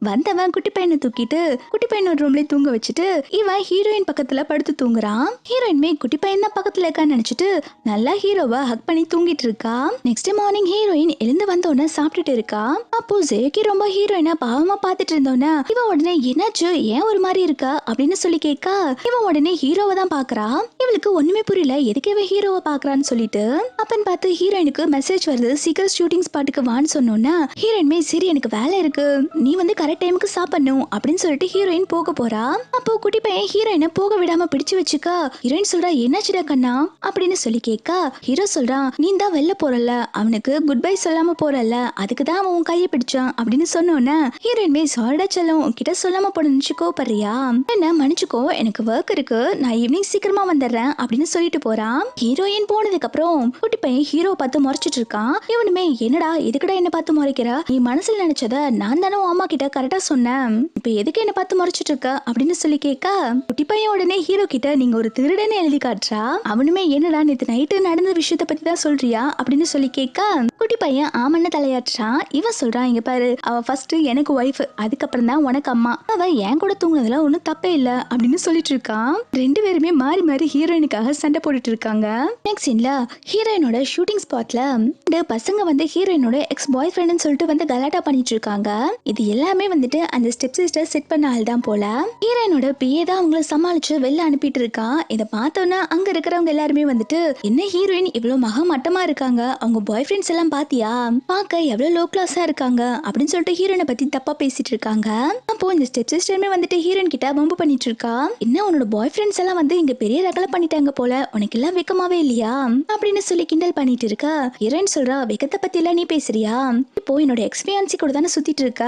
Speaker 1: வந்தவன் குட்டி பையனை தூக்கிட்டு குட்டி பையனோட ரூம்ல தூங்க வச்சுட்டு இவன் ஹீரோயின் பக்கத்துல படுத்து தூங்குறான். ஹீரோயின்மே குட்டி பையன் தான் பக்கத்துல இருக்கான்னு நினைச்சிட்டு நல்லா ஹீரோவை ஹக் பண்ணி தூங்கிட்டு இருக்கா. நெக்ஸ்ட் மார்னிங் ஹீரோயின் எழுந்து வந்தோடனே சாப்பிட்டுட்டு இருக்கா. அப்போ ஜெயக்கி ரொம்ப ஹீரோயினை பாவமா பாத்துட்டு இருந்தோன்னே இவன் உடனே என்னாச்சு ஏன் ஒரு மாதிரி இருக்கா அப்படின்னு சொல்லி கேட்கா. இவன் உடனே ஹீரோவை தான் பாக்குறா. இவளுக்கு ஒண்ணுமே புரியல எதுக்கு இவன் ஹீரோவை பாக்குறான்னு சொல்லிட்டு அப்பன்னு பார்த்து ஹீரோயினுக்கு மெசேஜ் வருது சீக்கிரம் ஷூட்டிங் ஸ்பாட்டுக்கு வான்னு சொன்னோன்னா ஹீரோயின்மே சரி எனக்கு வேலை இருக்கு நீ வந்து கரெக்ட் டைமுக்கு சாப்பிடணும் அப்படின்னு சொல்லிட்டு ஹீரோயின் போக போறா. அப்போ குட்டி பையன் ஹீரோயினை போக விடாம பிடிச்சு வச்சுக்கா. ஹீரோயின் சொல்றா என்னாச்சுடா கண்ணா அப்படின்னு சொல்லி கேட்கா. ஹீரோ சொல்றான் நீ தான் வெளில போறல அவனுக்கு குட் பை சொல்லாம போறல அதுக்குதான் அவன் உன் கையை பிடிச்சான் அப்படின்னு சொன்னோன்னே ஹீரோயின்மே சாரிடா செல்லம் கிட்ட சொல்லாம போன கோபப்படுறியா, என்ன மன்னிச்சுக்கோ எனக்கு ஒர்க் இருக்கு நான் ஈவினிங் சீக்கிரமா வந்துடுறேன் பாக்குறேன் அப்படின்னு சொல்லிட்டு போறான். ஹீரோயின் போனதுக்கு அப்புறம் குட்டி பையன் ஹீரோ பார்த்து முறைச்சிட்டு இருக்கான். இவனுமே என்னடா எதுக்குடா என்ன பார்த்து முறைக்கிற, நீ மனசுல நினைச்சத நான் தானே அம்மா கிட்ட கரெக்டா சொன்னேன், இப்ப எதுக்கு என்ன பார்த்து முறைச்சிட்டு இருக்க அப்படின்னு சொல்லி கேட்க குட்டி பையன் உடனே ஹீரோ கிட்ட நீங்க ஒரு திருடனே எழுதி காட்டுறா. அவனுமே என்னடா நேத்து நைட்டு நடந்த விஷயத்த பத்தி தான் சொல்றியா அப்படின்னு சொல்லி கேட்க குட்டி பையன் ஆமன்னு தலையாட்டுறான். இவன் சொல்றான், இங்க பாரு, அவ ஃபர்ஸ்ட் எனக்கு ஒய்ஃப், அதுக்கப்புறம் தான் உனக்கு அம்மா, அவ என் கூட தூங்குனதுல ஒன்னும் தப்பே இல்ல அப்படின்னு சொல்லிட்டு இருக்கான். ரெண்டு பேருமே மாறி மாறி ஹீரோயினுக்காக சண்டை போட்டுட்டு இருக்காங்க. நெக்ஸ்ட் சீன்ல ஹீரோயினோட ஷூட்டிங் ஸ்பாட்ல இந்த பசங்க வந்து ஹீரோயினோட எக்ஸ் பாய் ஃப்ரெண்ட்னு சொல்லிட்டு வந்து கலாட்டா பண்ணிட்டு இருக்காங்க. இது எல்லாமே வந்துட்டு அந்த ஸ்டெப் சிஸ்டர் செட் பண்ண ஆள் தான் போல. ஹீரோயினோட பிஏ தான் அவங்கள சமாளிச்சு வெளில அனுப்பிட்டு இருக்கான். இதை பார்த்தோன்னா அங்க இருக்கிறவங்க எல்லாருமே வந்துட்டு என்ன ஹீரோயின் இவ்வளவு மகா மட்டமா இருக்காங்க, அவங்க பாய் ஃப்ரெண்ட்ஸ் எல்லாம் பாத்தியா, பார்க்க எவ்வளவு லோ கிளாஸா இருக்காங்க அப்படின்னு சொல்லிட்டு ஹீரோயினை பத்தி தப்பா பேசிட்டு இருக்காங்க. அப்போ இந்த ஸ்டெப் சிஸ்டருமே வந்துட்டு ஹீரோயின் கிட்ட வம்பு பண்ணிட்டு இருக்கா. என்ன உன்னோட பாய் ஃப்ரெண்ட்ஸ் எல்லாம் வந்து இங்க பெரிய ரகலை பண்ணிட்டாங்க போல, உனக்கு எல்லாம் வெக்கமாவே இல்லையா அப்படின்னு சொல்லி கிண்டல் பண்ணிட்டு இருக்க. ஹீரோயின் சொல்றா, வெக்கத்தை பத்தி எல்லாம் நீ பேசுறியா, இப்போ என்னோட எக்ஸ்பீரியன்ஸி கூட தானே சுத்திட்டு இருக்க,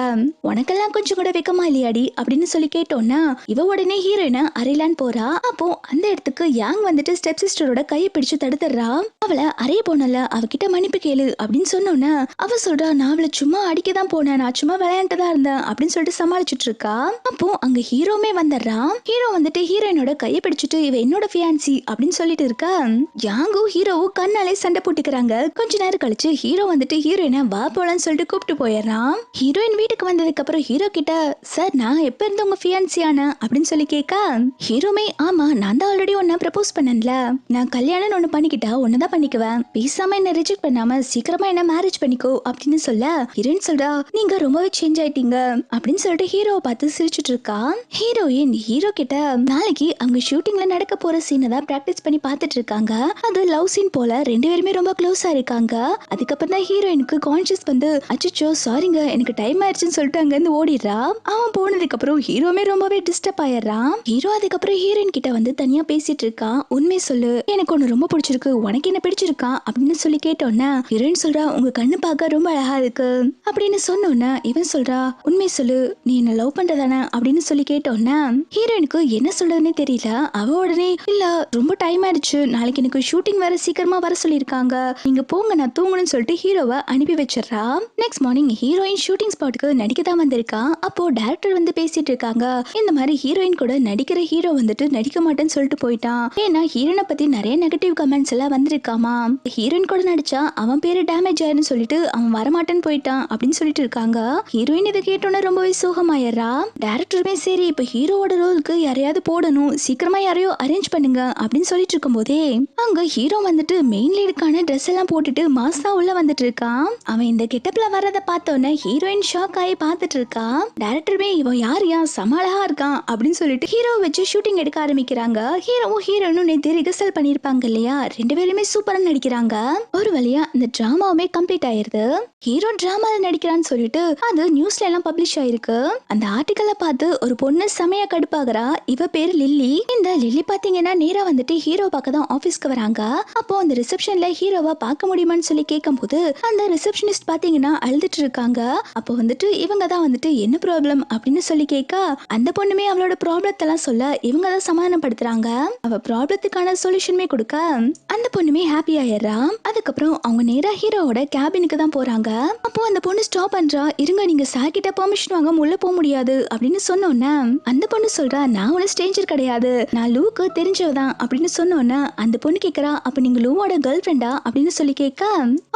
Speaker 1: உனக்கெல்லாம் கொஞ்சம் கூட வெக்கமா இல்லையாடி அப்படின்னு சொல்லி கேட்டோன்னா இவ உடனே ஹீரோயினை அறையலான்னு போறா. அப்போ அந்த இடத்துக்கு யாங் வந்துட்டு ஸ்டெப் சிஸ்டரோட கையை பிடிச்சு தடுத்துறா. அவளை அறைய போனல, அவகிட்ட மன்னிப்பு கேளு அப்படின்னு சொன்னோன்னு அவ சொல்றா, நான் அவளை சும்மா அடிக்கதான் போனேன், நான் சும்மா விளையாண்டுதான் இருந்தேன் அப்படின்னு சொல்லிட்டு சமாளிச்சுட்டு இருக்கா. அப்போ அங்க ஹீரோமே வந்துடுறான். ஹீரோ வந்துட்டு ஹீரோயினோட கையை பிடிச்சிட்டு இவ என்னோட ஃபியான்சி அப்படின்னு சொல்லிட்டு இருக்க யாங்கும் ஹீரோவும் கண்ணாலே சண்டை போட்டுக்கிறாங்க. கொஞ்ச நேரம் கழிச்சு ஹீரோ வந்துட்டு ஹீரோயினை வா போலான்னு சொல்லிட்டு கூப்பிட்டு போயிடுறான். ஹீரோயின் வீட்டுக்கு வந்ததுக்கு அப்புறம் ஹீரோ கிட்ட, சார் நான் எப்ப இருந்து உங்க ஃபியான்சியான அப்படின்னு சொல்லி கேட்க ஹீரோமே, ஆமா நான் தான் ஆல்ரெடி ஒன்ன ப்ரப்போஸ் பண்ணல, நான் கல்யாணம் ஒண்ணு பண்ணிக்கிட்டா ஒன்னதான் பண்ணிக்குவேன், பேசாம என்ன ரிஜெக்ட் பண்ணாம சீக்கிரமா என்ன மேரேஜ் பண்ணிக்கோ அப்படின்னு சொல்ல ஹீரோயின் சொல்றா, நீங்க ரொம்பவே சேஞ்ச் ஆயிட்டீங்க அப்படின்னு சொல்லிட்டு ஹீரோவை பார்த்து சிரிச்சுட்டு இருக்கா. ஹீரோயின் ஹீரோ கிட்ட நாளைக்கு அவங்க ஷூட்டிங்ல நடக்க போற சீனை தான் பிராக்டிஸ் பண்ணி பார்த்துட்டு இருக்காங்க. அது லவ் சீன் போல, ரெண்டு பேருமே ரொம்ப க்ளோஸா இருக்காங்க. அதுக்கப்புறம் தான் ஹீரோயினுக்கு கான்ஷியஸ் வந்து அச்சோ சாரிங்க எனக்கு டைம் ஆயிடுச்சுன்னு சொல்லிட்டு அங்க இருந்து ஓடிடுறா. அவன் போனதுக்கு அப்புறம் ஹீரோமே ரொம்பவே டிஸ்டர்ப் ஆயிடுறான். ஹீரோ அதுக்கப்புறம் ஹீரோயின் கிட்ட வந்து தனியா பேசிட்டு இருக்கான். உண்மை சொல்லு, எனக்கு ஒன்னு ரொம்ப பிடிச்சிருக்கு, உனக்கு என்ன பிடிச்சிருக்கா அப்படின்னு சொல்லி கேட்டோன்னா ஹீரோயின் சொல்றா, உங்க கண்ணு பார்க்க ரொம்ப அழகா இருக்கு அப்படின்னு சொன்னோன்னா இவன் சொல்றா, உண்மை சொல்லு நீ என்ன லவ் பண்றதானே அப்படின்னு சொல்லி கேட்டோன்னா ஹீரோயினுக்கு என்ன சொல்றதுன்னே தெரியல. அவ உடனே இல்ல ரொம்ப டைம் ஆயிடுச்சு, நாளைக்கு எனக்கு ஷூட்டிங் வேற சீக்கிரமா வர சொல்லியிருக்காங்க, நீங்க போங்க நான் தூங்கணும்னு சொல்லிட்டு ஹீரோவை அனுப்பி வச்சிடறா. நெக்ஸ்ட் மார்னிங் ஹீரோயின் ஷூட்டிங் ஸ்பாட்டுக்கு நடிக்க தான் வந்திருக்கா. அப்போ டைரக்டர் வந்து பேசிட்டு இருக்காங்க, இந்த மாதிரி ஹீரோயின் கூட நடிக்கிற ஹீரோ வந்துட்டு நடிக்க மாட்டேன்னு சொல்லிட்டு போயிட்டான், ஏன்னா ஹீரோனை பத்தி நிறைய நெகட்டிவ் கமெண்ட்ஸ் எல்லாம் வந்திருக்காமா, ஹீரோயின் கூட நடிச்சா அவன் பேரு டேமேஜ் ஆயிருன்னு சொல்லிட்டு அவன் வரமாட்டேன்னு போயிட்டான் அப்படின்னு சொல்லிட்டு இருக்காங்க. ஹீரோயின் இதை கேட்டோன்னா ரொம்பவே சோகமாயிடுறா. டைரக்டருமே சரி இப்ப ஹீரோவோட ரோலுக்கு யாரையாவது போடணும், சீக்கிரமா யாரையோ அரேஞ்ச் பண்ணுங்க அப்படின்னு சொல்லிட்டு இருக்கும் போதே அங்க ஹீரோ வந்துட்டு மெயின் லீடுக்கான ட்ரெஸ் எல்லாம் போட்டுட்டு மாசா உள்ள வந்துட்டு இருக்கான். அவன் இந்த கெட்டப்ல வர்றத பார்த்தோன்னே ஹீரோயின் ஷாக் ஆகி பார்த்துட்டு இருக்கா. டைரக்டருமே இவன் யாரையா சமாளா இருக்கான் அப்படின்னு சொல்லிட்டு ஹீரோ வச்சு ஷூட்டிங் எடுக்க ஆரம்பிக்கிறாங்க. ஹீரோவும் ஹீரோனும் நேற்று ரிஹர்சல் பண்ணிருப்பாங்க இல்லையா, ரெண்டு பேருமே சூப்பரா நடிக்கிறாங்க. ஒரு வழியா இந்த டிராமாவுமே கம்ப்ளீட் ஆயிருது. ஹீரோ டிராமால நடிக்கிறான்னு சொல்லிட்டு அது நியூஸ்ல எல்லாம் பப்ளிஷ் ஆயிருக்கு. அந்த ஆர்டிக்கலை பார்த்து ஒரு பொண்ணு செமையா கடுப்பாகிறா. இவ பேரு லில்லி. இந்த லில்லி பாத்தீங்கன்னா நேரா வந்துட்டு ஹீரோ பார்க்க தான் ஆபீஸ்க்கு வராங்க. அப்போ அந்த ரிசப்ஷன்ல ஹீரோவா பார்க்க முடியுமான்னு சொல்லி கேட்கும் போது அந்த ரிசப்ஷனிஸ்ட் பாத்தீங்கன்னா அழுதுட்டு இருக்காங்க. அப்போ வந்துட்டு இவங்க தான் வந்துட்டு என்ன ப்ராப்ளம் அப்படின்னு சொல்லி கேட்க அந்த பொண்ணுமே அவளோட ப்ராப்ளத்தை எல்லாம் சொல்ல இவங்க தான் சமாதானப்படுத்துறாங்க. அவ ப்ராப்ளத்துக்கான சொல்யூஷனுமே கொடுக்க அந்த பொண்ணுமே ஹாப்பி ஆயிடுறா. அதுக்கப்புறம் அவங்க நேரா ஹீரோவோட கேபினுக்கு தான் போறாங்க. அப்போ அந்த பொண்ணு ஸ்டாப் பண்றா, இருங்க நீங்க சார் கிட்ட பெர்மிஷன் வாங்க உள்ள போக முடியாது அப்படின்னு சொன்னோன்னே அந்த பொண்ணு சொல்றா, நான் ஒரு ஸ்ட்ரேஞ்சர் கிடையாது, நான் லூக்கு தெரிஞ்சவதான் அப்படின்னு சொன்னோன்னே அந்த பொண்ணு கேக்குறா, அப்ப நீங்க லூவோட கேர்ள் ஃப்ரெண்டா அப்படின்னு சொல்லி கேட்க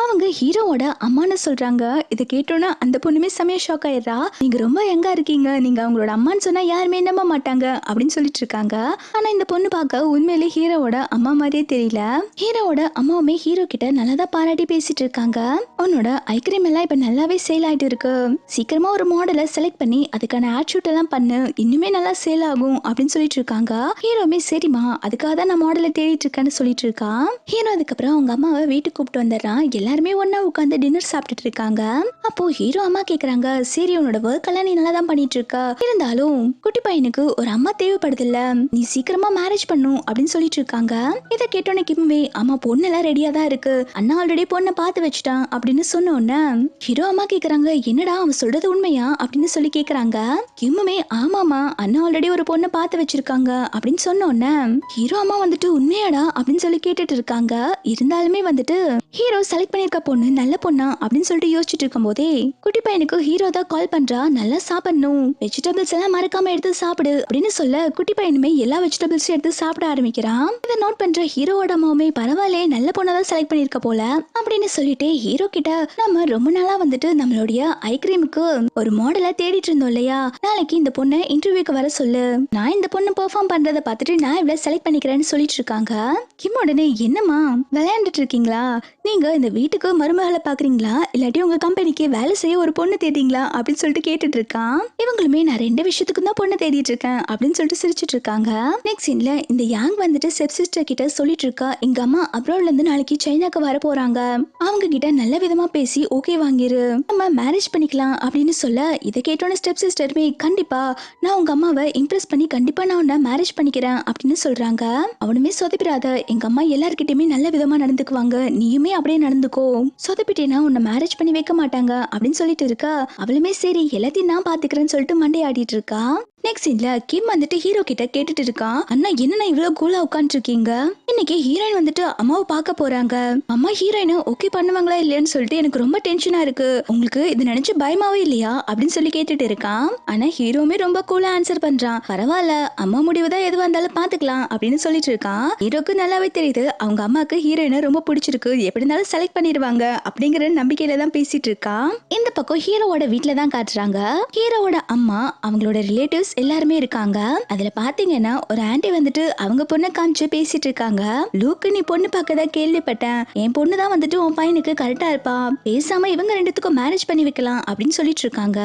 Speaker 1: அவங்க ஹீரோவோட அம்மான்னு சொல்றாங்க. இதை கேட்டோன்னா அந்த பொண்ணுமே செமையா ஷாக் ஆயிடுறா. நீங்க ரொம்ப யங்கா இருக்கீங்க, நீங்க அவங்களோட அம்மான்னு சொன்னா யாருமே நம்ப மாட்டாங்க அப்படின்னு சொல்லிட்டு இருக்காங்க. ஆனா இந்த பொண்ணு பார்க்க உண்மையிலே ஹீரோவோட அம்மா மாதிரியே தெரியல. ஹீரோவோட அம்மாவுமே ஹீரோ கிட்ட நல்லாதான் பாராட்டி பேசிட்டு இருக்காங்க. உன்னோட ஐக்ரீம் எல்லாம் இப்ப நல்லாவே சேல் ஆயிட்டு இருக்கு, சீக்கிரமா ஒரு மாடலை செலக்ட் பண்ணி அதுக்கான ஆட் ஷூட் எல்லாம் பண்ணு, இன்னுமே நல்லா சேல் ஆகும் அப்படின்னு சொல்லிட்டு இருக்காங்க. ஹீரோமே சரிமா அதுக்காக தான் நான் மாடலை தேடிட்டு இருக்கேன்னு சொல்லிட்டு இருக்கான். ஹீரோ அதுக்கப்புறம் அவங்க அம்மாவை வீட்டுக்கு கூப்பிட்டு வந்துடுறான். எல்லாருமே ஒன்னா உட்காந்து டின்னர் சாப்பிட்டுட்டு இருக்காங்க. அப்போ ஹீரோ அம்மா கேக்குறாங்க, சரி உன்னோட ஒர்க் எல்லாம் நீ நல்லா தான் பண்ணிட்டு இருக்க, இருந்தாலும் குட்டி பையனுக்கு ஒரு அம்மா தேவைப்படுது இல்ல, நீ சீக்கிரமா மேரேஜ் பண்ணணும் பண்ணணும் அப்படின்னு சொல்லிட்டு இருக்காங்க. இதை கேட்டோன்னே கிம்மே ஆமா பொண்ணெல்லாம் ரெடியா தான் இருக்கு, அண்ணா ஆல்ரெடி பொண்ணை பார்த்து வச்சுட்டான் அப்படின்னு சொன்ன உடனே ஹீரோ அம்மா கேக்குறாங்க என்னடா அவன் சொல்றது உண்மையா அப்படின்னு சொல்லி கேக்குறாங்க. கிம்முமே ஆமாமா அண்ணா ஆல்ரெடி ஒரு பொண்ணை பார்த்து வச்சிருக்காங்க அப்படின்னு சொன்ன உடனே ஹீரோ அம்மா வந்துட்டு உண்மையாடா அப்படின்னு சொல்லி கேட்டுட்டு இருக்காங்க. இருந்தாலுமே வந்துட்டு ஹீரோ செலக்ட் பண்ணிருக்க பொண்ணு நல்ல பொண்ணா அப்படின்னு சொல்லிட்டு யோசிச்சுட்டு இருக்கும் போதே குட்டி பையனுக்கு ஹீரோ தான் கால் பண்றா, நல்லா சாப்பிடணும், வெஜிடபிள்ஸ் எல்லாம் மறக்காம எடுத்து சாப்பிடு அப்படின்னு சொல்ல குட்டி பையனுமே எல்லா வெஜிடபிள்ஸும் எடுத்து சாப்பிட ஆரம்பிக்கிறான். இதை நோட் பண்ற ஹீரோவோட அம்மாவுமே பரவாயில்ல நல்ல பொண்ணாதான் செலக்ட் பண்ணிருக்க போல அப்படின்னு சொல்லிட்டு ஹீரோ கிட்ட நம்ம ரொம்ப நாளா வந்துட்டு நம்மளுடைய ஐ கிரீமுக்கு ஒரு மாடலை தேடிட்டு இருந்தோம் இல்லையா, நாளைக்கு இந்த பொண்ணை இன்டர்வியூக்கு வர சொல்லு, நான் இந்த பொண்ணு பெர்ஃபார்ம் பண்றதை பார்த்துட்டு நான் இவ்வளவு செலக்ட் பண்ணிக்கிறேன்னு சொல்லிட்டு இருக்காங்க. கிம் உடனே என்னம்மா விளையாண்டுட்டு இருக்கீங்களா, நீங்க இந்த வீட்டுக்கு மருமகளை பாக்குறீங்களா இல்லாட்டி உங்க கம்பெனிக்கு வேலை செய்ய ஒரு பொண்ணு தேடிங்களா அப்படின்னு சொல்லிட்டு கேட்டுட்டு இருக்கான். இவங்களுமே நான் ரெண்டு விஷயத்துக்கும் தான் பொண்ணு தேடிட்டு இருக்கேன் அப்படின்னு சொல்லிட்டு சிரிச்சிட்டு இருக்காங்க. நெக்ஸ்ட் சீன்ல இந்த யாங் வந்துட்டு ஸ்டெப் சிஸ்டர் கிட்ட சொல்லிட்டு இருக்கா, எங்க அம்மா அப்ராட்ல இருந்து நாளைக்கு சைனாக்கு வர போறாங்க, அவங்க கிட்ட நல்ல விதமா பேசி ஓகே வாங்கிரு, நம்ம மேரேஜ் பண்ணிக்கலாம் அப்படின்னு சொல்ல இதை கேட்டோன்னு ஸ்டெப் சிஸ்டருமே கண்டிப்பா நான் உங்க அம்மாவை இம்ப்ரெஸ் பண்ணி கண்டிப்பா நான் உன்னை மேரேஜ் பண்ணிக்கிறேன் அப்படின்னு சொல்றாங்க. அவனுமே சொதப்பிடாத, எங்க அம்மா எல்லார்கிட்டயுமே நல்ல விதமா நடந்துக்குவாங்க, நீயுமே அப்படியே நடந்துக்கோ, சொதப்பிட்டேன்னா உன்னை மேரேஜ் பண்ணி வைக்க மாட்டாங்க அப்படின்னு சொல்லிட்டு இருக்கா. அவளுமே சரி எல்லாத்தையும் நான் பாத்துக்கிறேன்னு சொல்லிட்டு மண்டையாடிட்டு இருக்கா. நெக்ஸ்ட் சீன்ல கிம் வந்துட்டு ஹீரோ கிட்ட கேட்டுட்டு இருக்கான், அண்ணா என்னன்னா இவ்வளவு கூலா உட்காந்துட்டு இருக்கீங்க, இன்னைக்கு ஹீரோயின் வந்துட்டு அம்மாவை பார்க்க போறாங்க, அம்மா ஹீரோயின் ஓகே பண்ணுவாங்களா இல்லையான்னு சொல்லிட்டு எனக்கு ரொம்ப டென்ஷனா இருக்கு, உங்களுக்கு இது நினைச்சு பயமாவே இல்லையா அப்படின்னு சொல்லி கேட்டுட்டு இருக்கான். ஆனா ஹீரோமே ரொம்ப கூலா ஆன்சர் பண்றான், பரவாயில்ல அம்மா முடிவுதான் எதுவா இருந்தாலும் பாத்துக்கலாம் அப்படின்னு சொல்லிட்டு இருக்கான். ஹீரோக்கு நல்லாவே தெரியுது அவங்க அம்மாக்கு ஹீரோயினை ரொம்ப பிடிச்சிருக்கு, எப்படி இருந்தாலும் செலக்ட் பண்ணிடுவாங்க அப்படிங்கிற நம்பிக்கையில தான் பேசிட்டு இருக்கான். இந்த பக்கம் ஹீரோவோட வீட்டுல தான் காட்டுறாங்க. ஹீரோவோட அம்மா அவங்களோட ரிலேட்டிவ்ஸ் எல்லாருமே இருக்காங்க. அதுல பாத்தீங்கன்னா ஒரு ஆன்ட்டி வந்துட்டு அவங்க பொண்ணை காமிச்சு பேசிட்டு இருக்காங்க. லூக்கு நீ பொண்ணு பார்க்கதான் கேள்விப்பட்டேன், என் பொண்ணு தான் வந்துட்டு உன் பையனுக்கு கரெக்டா இருப்பா, பேசாம இவங்க ரெண்டுத்துக்கும் மேரேஜ் பண்ணி வைக்கலாம் அப்படின்னு சொல்லிட்டு இருக்காங்க.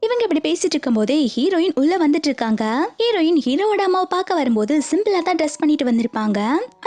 Speaker 1: இவங்க இப்படி பேசிட்டு இருக்கும் போதே ஹீரோயின் உள்ள வந்துட்டு இருக்காங்க. ஹீரோயின் ஹீரோவோட அம்மாவை பார்க்க வரும்போது சிம்பிளா தான் ட்ரெஸ் பண்ணிட்டு வந்திருப்பாங்க.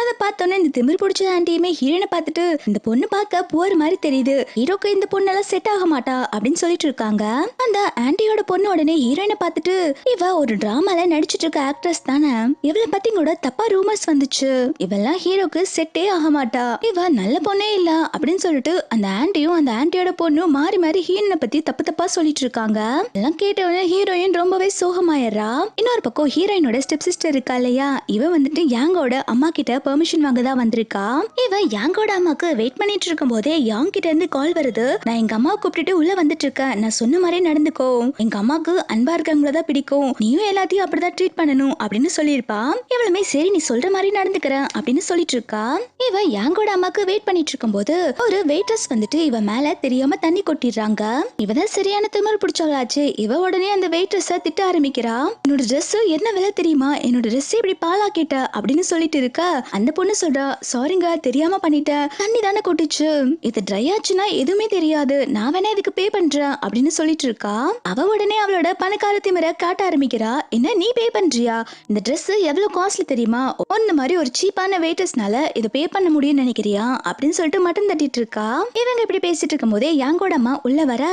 Speaker 1: அதை பார்த்தோன்னே இந்த திமிர் பிடிச்ச ஆண்டியுமே ஹீரோனை பார்த்துட்டு இந்த பொண்ணு பார்க்க போற மாதிரி தெரியுது, ஹீரோக்கு இந்த பொண்ணெல்லாம் செட் ஆக மாட்டா அப்படின்னு சொல்லிட்டு இருக்காங்க. அந்த ஆண்டியோட பொண்ணு உடனே ஹீரோயினை பார்த்துட்டு இவ ஒரு டிராமால நடிச்சிட்டு இருக்க ஆக்ட்ரஸ் தானே, இவளை பத்தி கூட தப்பா ரூமர்ஸ் வந்துச்சு, இவெல்லாம் ஹீரோக்கு செட்டே ஆக மாட்டா, இவ நல்ல பொண்ணே இல்ல அப்படின்னு சொல்லிட்டு அந்த ஆண்டியும் அந்த ஆண்டியோட பொண்ணும் மாறி மாறி ஹீரோனை பத்தி தப்பு தப்பா சொல்லிட்டு இருக்காங்க. எல்லாம் கேட்டவன ஹீரோயின் ரொம்பவே சோகமாயிடுறா. இன்னொரு பக்கம் ஹீரோயினோட ஸ்டெப் சிஸ்டர் இருக்கா இல்லையா, இவ வந்துட்டு யாங்கோட அம்மா கிட்ட பெர்மிஷன் வாங்க தான் வந்திருக்கா. இவ யாங்கோட அம்மாக்கு வெயிட் பண்ணிட்டு இருக்கும் போதே யாங் கிட்ட இருந்து கால் வருது, நான் எங்க அம்மாவை கூப்பிட்டுட்டு உள்ள வந்துட்டு இருக்கேன், நான் சொன்ன மாதிரி நடந்துக்கோ, எங்க அம்மாக்கு அன்பா இருக்கவங்களதான் பிடிக்கும், நீயும் எல்லாத்தையும் அப்படிதான் ட்ரீட் பண்ணணும் அப்படின்னு சொல்லியிருப்பா. இவளுமே சரி நீ சொல்ற மாதிரி நடந்துக்கிறேன் அப்படின்னு சொல்லிட்டு இருக்கா. இவ யாங்கோட அம்மாக்கு வெயிட் பண்ணிட்டு இருக்கும் போது ஒரு வெயிட்ரஸ் வந்துட்டு இவ மேல தெரியாம தண்ணி கொட்டிடுறாங்க. இவதான் சரியான திமிர் பிடிச்சவளாச்சு. இவ உடனே அந்த வெயிட்ரஸ திட்ட ஆரம்பிக்கிறா, என்னோட ட்ரெஸ் என்ன விலை தெரியுமா, என்னோட ட்ரெஸ் இப்படி பாலாக்கிட்ட அப்படின்னு சொல்லிட்டு இருக்க. அந்த பொண்ணு சொல்றா, சாரிங்க தெரியாம பண்ணிட்டேன், தண்ணி தானே கொட்டிச்சு, இது ட்ரை ஆச்சுன்னா எதுவுமே தெரியாது, நான் வேணா இதுக்கு பே பண்றேன் அப்படின்னு சொல்லிட்டு இருக்கா. அவ உடனே அவளோட பணக்கார திமிர காட்ட ஆரம்பிக்கிறா, என்ன நீ பே பண்றியா, இந்த ட்ரெஸ் எவ்வளவு காஸ்ட்லி தெரியுமா, ஒன்னு மாதிரி ஒரு சீப்பான வெயிட்டர்ஸ்னால இதை பே பண்ண முடியும்னு நினைக்கிறியா அப்படின்னு சொல்லிட்டு மட்டும் தட்டிட்டு இருக்கா. இவங்க இப்படி பேசிட்டு இருக்கும் போதே யாங்கோட அம்மா உள்ள வர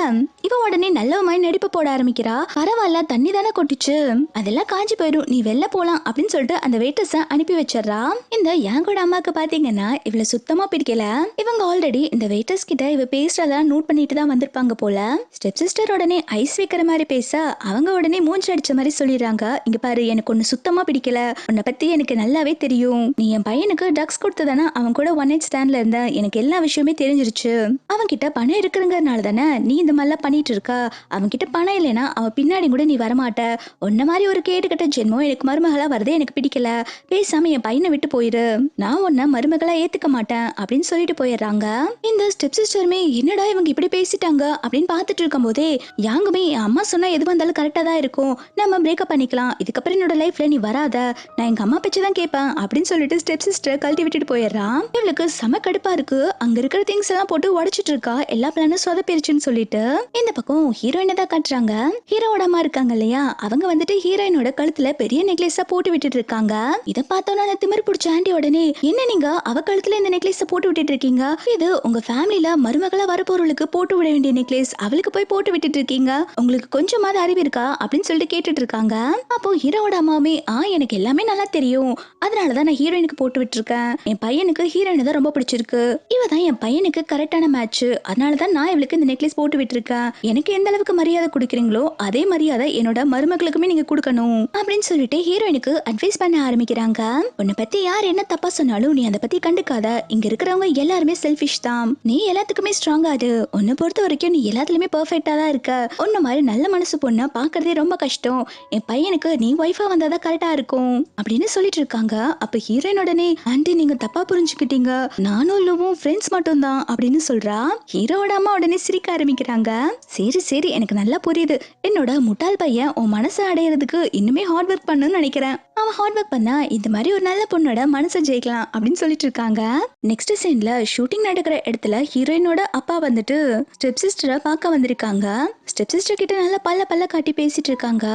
Speaker 1: இவ உடனே நல்லவமாய் நடிப்பு போட ஆரம்பிக்கிறா. பரவாயில்ல தண்ணி தானே கொட்டிச்சு, அதெல்லாம் காஞ்சி போயிடும், நீ வெளில போலாம் அப்படின்னு சொல்லிட்டு அந்த வெயிட்டர்ஸ அனுப்பி வச்சிடறா. இந்த யாங்கோட அம்மாக்கு பாத்தீங்கன்னா இவள சுத்தமா பிடிக்கல. இவங்க ஆல்ரெடி இந்த வெயிட்டர்ஸ் கிட்ட இவ பேசுறதெல்லாம் நோட் பண்ணிட்டு தான் வந்திருப்பாங்க போல. ஸ்டெப் சிஸ்டர் உடனே ஐஸ் வைக்கிற மாதிரி பேச அவங்க உடனே மூஞ்சி அடிச்ச மாதிரி சொல்லிடுறாங்க, இங்க பாரு எனக்கு ஒன்னு சுத்தமா பிடிக்கல, உன்னை பத்தி எனக்கு நல்லாவே தெரியும், நீ என் பையனுக்கு ட்ரக்ஸ் கொடுத்ததானே அவன் கூட ஒன் நைட் ஸ்டாண்ட்ல இருந்த, எனக்கு எல்லா விஷயமே தெரிஞ்சிருச்சு, அவன் கிட்ட பணம் இருக்குங்கிறதுனால தானே நீ இந்த மாதிரிலாம் பண்ணிட்டு இருக்க, அவன் கிட்ட பணம் இல்லைன்னா அவன் பின்னாடி கூட நீ வரமாட்ட, உன்ன மாதிரி ஒரு கேட்டுக்கிட்ட ஜென்மம் எனக்கு மருமகளா வரதே எனக்கு பிடிக்கல, பேசாம என் பையனை விட்டு போயிரு, நான் உன்ன மருமகளா ஏத்துக்க மாட்டேன் அப்படின்னு சொல்லிட்டு போயிடுறாங்க. இந்த ஸ்டெப் சிஸ்டருமே என்னடா இவங்க இப்படி பேசிட்டாங்க அப்படின்னு பாத்துட்டு இருக்கும் போதே யாங்குமே என் அம்மா சொன்னா எது வந்தாலும் கரெக்டா தான் இருக்கும், நம்ம பிரேக்கப் பண்ணிக்கலாம், இதுக்கப்புறம் என்னோட லைஃப்ல நீ வராத, நான் எங்க அம்மா பேச்சு தான் கேட்பேன் அப்படின்னு சொல்லிட்டு ஸ்டெப் சிஸ்டர் கழட்டி விட்டுட்டு போயிடுறான். இவளுக்கு செம கடுப்பா இருக்கு, அங்க இருக்கிற திங்ஸ் எல்லாம் போட்டு உடைச்சிட்டு இருக்கா, எல்லா பிளானும் சொதப்பிருச்சுன்னு சொல்லிட்டு. இந்த பக்கம் ஹீரோயினை தான் காட்டுறாங்க. ஹீரோவோட அம்மா இருக்காங்க இல்லையா, அவங்க வந்துட்டு ஹீரோயினோட கழுத்துல பெரிய நெக்லஸா போட்டு விட்டுட்டு இருக்காங்க. இத பார்த்தோன்னா அந்த திமிர் பிடிச்ச ஆண்டி உடனே, என்ன நீங்க அவ கழுத்துல இந்த நெக்லஸ போட்டு விட்டுட்டு இருக்கீங்க? இது உங்க ஃபேமிலில மருமகளா வரப்போறவளுக்கு போட்டு விட வேண்டிய நெக்லஸ், அவளுக்கு போய் போட்டு விட்டுட்டு இருக்கீங்க. உங்களுக்கு கொஞ்சமாவது அறிவு இருக்கா அப்படின்னு சொல்லிட்டு கேட்டுட்டு இருக்காங்க. அப்போ ஹீரோவோட அம்மாவுமே, எனக்கு எல்லாமே நல்லா தெரியும், அதனாலதான் நான் ஹீரோயினுக்கு போட்டு விட்டுருக்கேன். என் பையனுக்கு ஹீரோயினை தான் ரொம்ப பிடிச்சிருக்கு, இவ தான் என் பையனுக்கு கரெக்டான மேட்ச், அதனாலதான் நான் இவளுக்கு இந்த நெக்லஸ் போட்டு விட்டுருக்கேன். எனக்கு எந்த அளவுக்கு மரியாதை கொடுக்குறீங்களோ அதே மரியாதை என்னோட மருமகளுக்குமே நீங்க கொடுக்கணும் அப்படின்னு சொல்லிட்டு ஹீரோயினுக்கு அட்வைஸ் பண்ண ஆரம்பிக்கிறாங்க. உன்னை பத்தி யார் என்ன தப்பா சொன்னாலும் நீ அதை பத்தி கண்டுக்காத, இங்க இருக்கிறவங்க எல்லாருமே செல்ஃபிஷ் தான், நீ எல்லாத்துக்குமே ஸ்ட்ராங்கா இரு, உன்னை பொறுத்த வரைக்கும் நீ எல்லாத்துலயுமே பெர்ஃபெக்டா தான் இருக்க, உன்ன மாதிரி நல்ல மனசு பொண்ணை பாக்குறதே ரொம்ப கஷ்டம், என் பையனுக்கு நீ ஒய்ஃபா வந்தாதான் கரெக்டா இருக்கும் அப்படின்னு சொல்லிட்டு இருக்காங்க. அப்ப ஹீரோயின் உடனே, ஆண்டி நீங்க தப்பா புரிஞ்சுக்கிட்டீங்க, நானும் லூவும் ஃப்ரெண்ட்ஸ் மட்டும் தான் அப்படின்னு சொல்றா. ஹீரோட அம்மா உடனே சிரிக்க ஆரம்பிக்கிறாங்க. சரி சரி, எனக்கு நல்லா புரியுது, என்னோட முட்டாள் பையன் உன் மனசை அடையிறதுக்கு இன்னுமே ஹார்ட் ஒர்க் பண்ணணும்னு நினைக்கிறேன், அவன் ஹார்ட் ஒர்க் பண்ணா இந்த மாதிரி ஒரு நல்ல பொண்ணோட மனசை ஜெயிக்கலாம் அப்படின்னு சொல்லிட்டு இருக்காங்க. நெக்ஸ்ட் சீன்ல ஷூட்டிங் நடக்கிற இடத்துல ஹீரோயினோட அப்பா வந்துட்டு ஸ்டெப் சிஸ்டரை பார்க்க வந்திருக்காங்க. ஸ்டெப் சிஸ்டர் கிட்ட நல்லா பல்ல பல்ல காட்டி பேசிட்டு இருக்காங்க.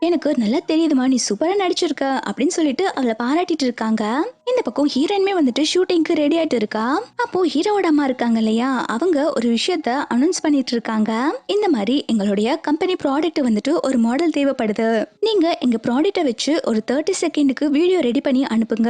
Speaker 1: எனக்கு நல்லா தெரியுதுமா, நீ சூப்பரா நடிச்சிருக்க அப்படின்னு சொல்லிட்டு அவளை பாராட்டிட்டு இருக்காங்க. இந்த பக்கம் ஹீரோயினுமே வந்துட்டு ஷூட்டிங்க்கு ரெடி ஆயிட்டு இருக்கா. அப்போ ஹீரோவோட அம்மா இருக்காங்க இல்லையா, அவங்க ஒரு விஷயத்த அனௌன்ஸ் பண்ணிட்டு இருக்காங்க. இந்த மாதிரி எங்களுடைய கம்பெனி ப்ராடக்ட் வந்துட்டு ஒரு மாடல் தேவைப்படுது, நீங்க எங்க ப்ராடக்ட்டை வச்சு ஒரு 30 செகண்டுக்கு வீடியோ ரெடி பண்ணி அனுப்புங்க,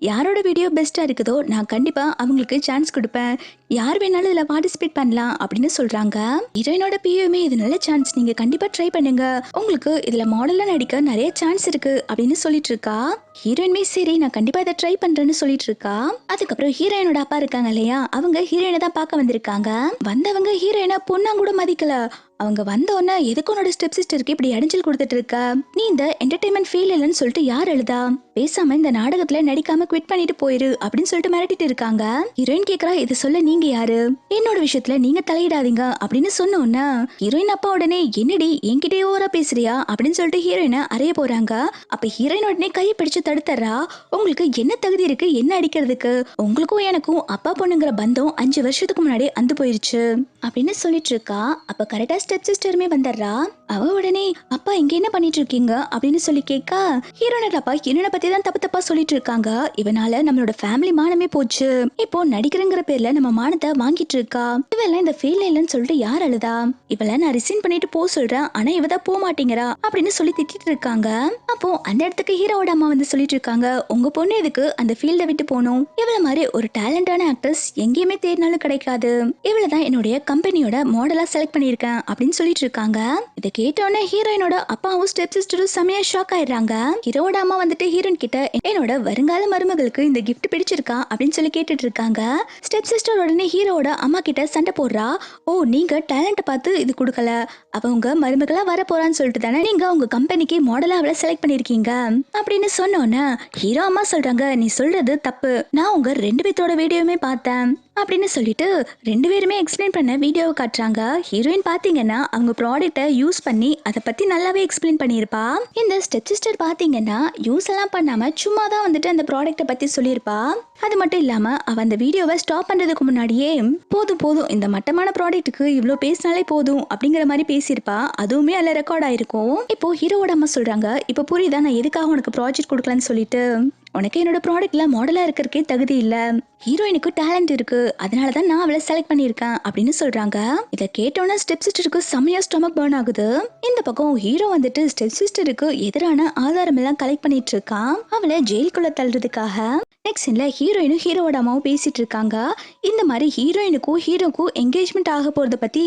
Speaker 1: யாரோட வீடியோ பெஸ்டா இருக்குதோ நான் கண்டிப்பா அவங்களுக்கு சான்ஸ் கொடுப்பேன், யார் வேணாலும் இதுல பார்ட்டிசிபேட் பண்ணலாம் அப்படின்னு சொல்றாங்க. ஹீரோயினோட பியூமே, இது நல்ல சான்ஸ், நீங்க கண்டிப்பா ட்ரை பண்ணுங்க, உங்களுக்கு இதுல மாடல் நடிக்க நிறைய சான்ஸ் இருக்கு அப்படின்னு சொல்லிட்டு இருக்கா. ஹீரோயின்மே சரி நான் கண்டிப்பா இதை ட்ரை பண்றேன்னு சொல்லிட்டு இருக்கா. அதுக்கப்புறம் ஹீரோயினோட அப்பா இருக்காங்க இல்லையா, அவங்க ஹீரோயினை தான் பார்க்க வந்திருக்காங்க. வந்தவங்க ஹீரோயினை பொண்ணா கூட மதிக்கல, அவங்க வந்தோடனே எதுக்கு உன்னோட ஸ்டெப் சிஸ்டருக்கு இப்படி அடைஞ்சல் கொடுத்துட்டு இருக்க, நீ இந்த என்டர்டைன்மெண்ட் ஃபீல் இல்லைன்னு சொல்லிட்டு யார் எழுதா, பேசாம இந்த நாடகத்துல நடிக்காம குவிட் பண்ணிட்டு போயிரு அப்படின்னு சொல்லிட்டு மிரட்டிட்டு இருக்காங்க. ஹீரோயின் கேக்குறா, இது சொல்ல நீங்க யாரு, என்னோட விஷயத்துல நீங்க தலையிடாதீங்க அப்படின்னு சொன்னோன்னா ஹீரோயின் அப்பா உடனே, என்னடி என்கிட்டயே ஓவரா பேசுறியா அப்படின்னு சொல்லிட்டு ஹீரோயினை அறைய போறாங்க. அப்ப ஹீரோயின் உடனே கையை பிடிச்சு தடுத்துறா. உங்களுக்கு என்ன தகுதி இருக்கு என்ன அடிக்கிறதுக்கு, உங்களுக்கும் எனக்கும் அப்பா பொண்ணுங்கிற பந்தம் 5 வருஷத்துக்கு முன்னாடி அந்து போயிருச்சு அப்படின்னு சொல்லிட்டு இருக்கா. அப்ப கரெக்டா ஸ்டெப் சிஸ்டருமே வந்துடுறா. அவ உடனே, அப்பா இங்க என்ன பண்ணிட்டு இருக்கீங்க அப்படின்னு சொல்லி கேட்கா. ஹீரோனோட அப்பா ஹீரோனை பத்தி தான் தப்பு தப்பா சொல்லிட்டு இருக்காங்க, இவனால நம்மளோட ஃபேமிலி மானமே போச்சு, இப்போ நடிக்கிறங்கிற பேர்ல நம்ம மானத்தை வாங்கிட்டு இருக்கா, இவெல்லாம் இந்த ஃபீல்ல இல்லைன்னு சொல்லிட்டு யார் அழுதா, இவளை நான் ரிசைன் பண்ணிட்டு போ சொல்றேன், ஆனா இவதான் போக மாட்டேங்கிறா அப்படின்னு சொல்லி திட்டிட்டு இருக்காங்க. அப்போ அந்த இடத்துக்கு ஹீரோவோட அம்மா வந்து சொல்லிட்டு இருக்காங்க, உங்க பொண்ணு எதுக்கு அந்த ஃபீல்ட விட்டு போகணும், இவள மாதிரி ஒரு டேலண்டான ஆக்ட்ரஸ் எங்கேயுமே தேடினாலும் கிடைக்காது, இவளதான் என்னுடைய கம்பெனியோட மாடலா செலக்ட் பண்ணிருக்கேன் அப்படின்னு சொல்லிட்டு இருக்காங்க. இதை கேட்டோன்னே ஹீரோயினோட அப்பாவும் ஸ்டெப் சிஸ்டரும் செமையா ஷாக் ஆயிடுறாங்க. ஹீரோட அம்மா வந்துட்டு ஹீரோயின் கிட்ட, என்னோட வருங்கால மருமகளுக்கு இந்த கிஃப்ட் பிடிச்சிருக்கா அப்படின்னு சொல்லி கேட்டுட்டு இருக்காங்க. ஸ்டெப் சிஸ்டர் உடனே ஹீரோட அம்மா கிட்ட சண்டை போடுறா. ஓ, நீங்க டேலண்ட் பார்த்து இது கொடுக்கல, அவங்க மருமகளா வர போறான்னு சொல்லிட்டு தானே நீங்க உங்க கம்பெனிக்கு மாடலா அவளை செலக்ட் பண்ணிருக்கீங்க அப்படின்னு சொன்னோன்னே ஹீரோ அம்மா சொல்றாங்க, நீ சொல்றது தப்பு, நான் உங்க 2 பேத்தோட வீடியோவுமே பார்த்தேன் அப்படின்னு சொல்லிட்டு 2 பேருமே எக்ஸ்பிளைன் பண்ண வீடியோவை காட்டுறாங்க. ஹீரோயின் பாத்தீங்கன்னா அவங்க ப்ராடக்ட்டை யூஸ் பண்ணி அதை பத்தி நல்லாவே எக்ஸ்பிளைன் பண்ணியிருப்பா. இந்த ஸ்டெப் சிஸ்டர் பாத்தீங்கன்னா யூஸ் எல்லாம் பண்ணாம சும்மா தான் வந்துட்டு அந்த ப்ராடக்ட்டை பத்தி சொல்லியிருப்பா. அது மட்டும் இல்லாம அவ அந்த வீடியோவை ஸ்டாப் பண்றதுக்கு முன்னாடியே, போதும் போதும் இந்த மட்டமான ப்ராடக்ட்டுக்கு இவ்வளோ பேசினாலே போதும் அப்படிங்கிற மாதிரி பேசியிருப்பா. அதுவுமே அதில் ரெக்கார்ட் ஆயிருக்கும். இப்போ ஹீரோவோட அம்மா சொல்றாங்க, இப்போ புரியுதா நான் எதுக்காக உனக்கு ப்ராஜெக்ட் கொடுக்கலான்னு சொல்லிட்டு, உனக்கு என்னோட ப்ராடக்ட்ல மாடலா இருக்கிறதுக்கே தகுதி இல்ல, ஹீரோயினுக்கு டேலண்ட் இருக்கு, அதனாலதான் நான் அவளை செலக்ட் பண்ணிருக்கேன் அப்படின்னு சொல்றாங்க. இதை கேட்டோன்னா ஸ்டெப் சிஸ்டருக்கு செம்மையா ஸ்டொமக் பர்ன் ஆகுது. இந்த பக்கம் ஹீரோ வந்துட்டு ஸ்டெப் சிஸ்டருக்கு எதிரான ஆதாரம் எல்லாம் கலெக்ட் பண்ணிட்டு இருக்கான், அவளை ஜெயிலுக்குள்ள தள்ளுறதுக்காக. நெக்ஸ்ட் சீன்ல ஹீரோயினும் ஹீரோவோட அம்மாவும் பேசிட்டு இருக்காங்க. இந்த மாதிரி ஹீரோயினுக்கும் ஹீரோக்கும் என்கேஜ்மெண்ட் ஆக போறத பத்தி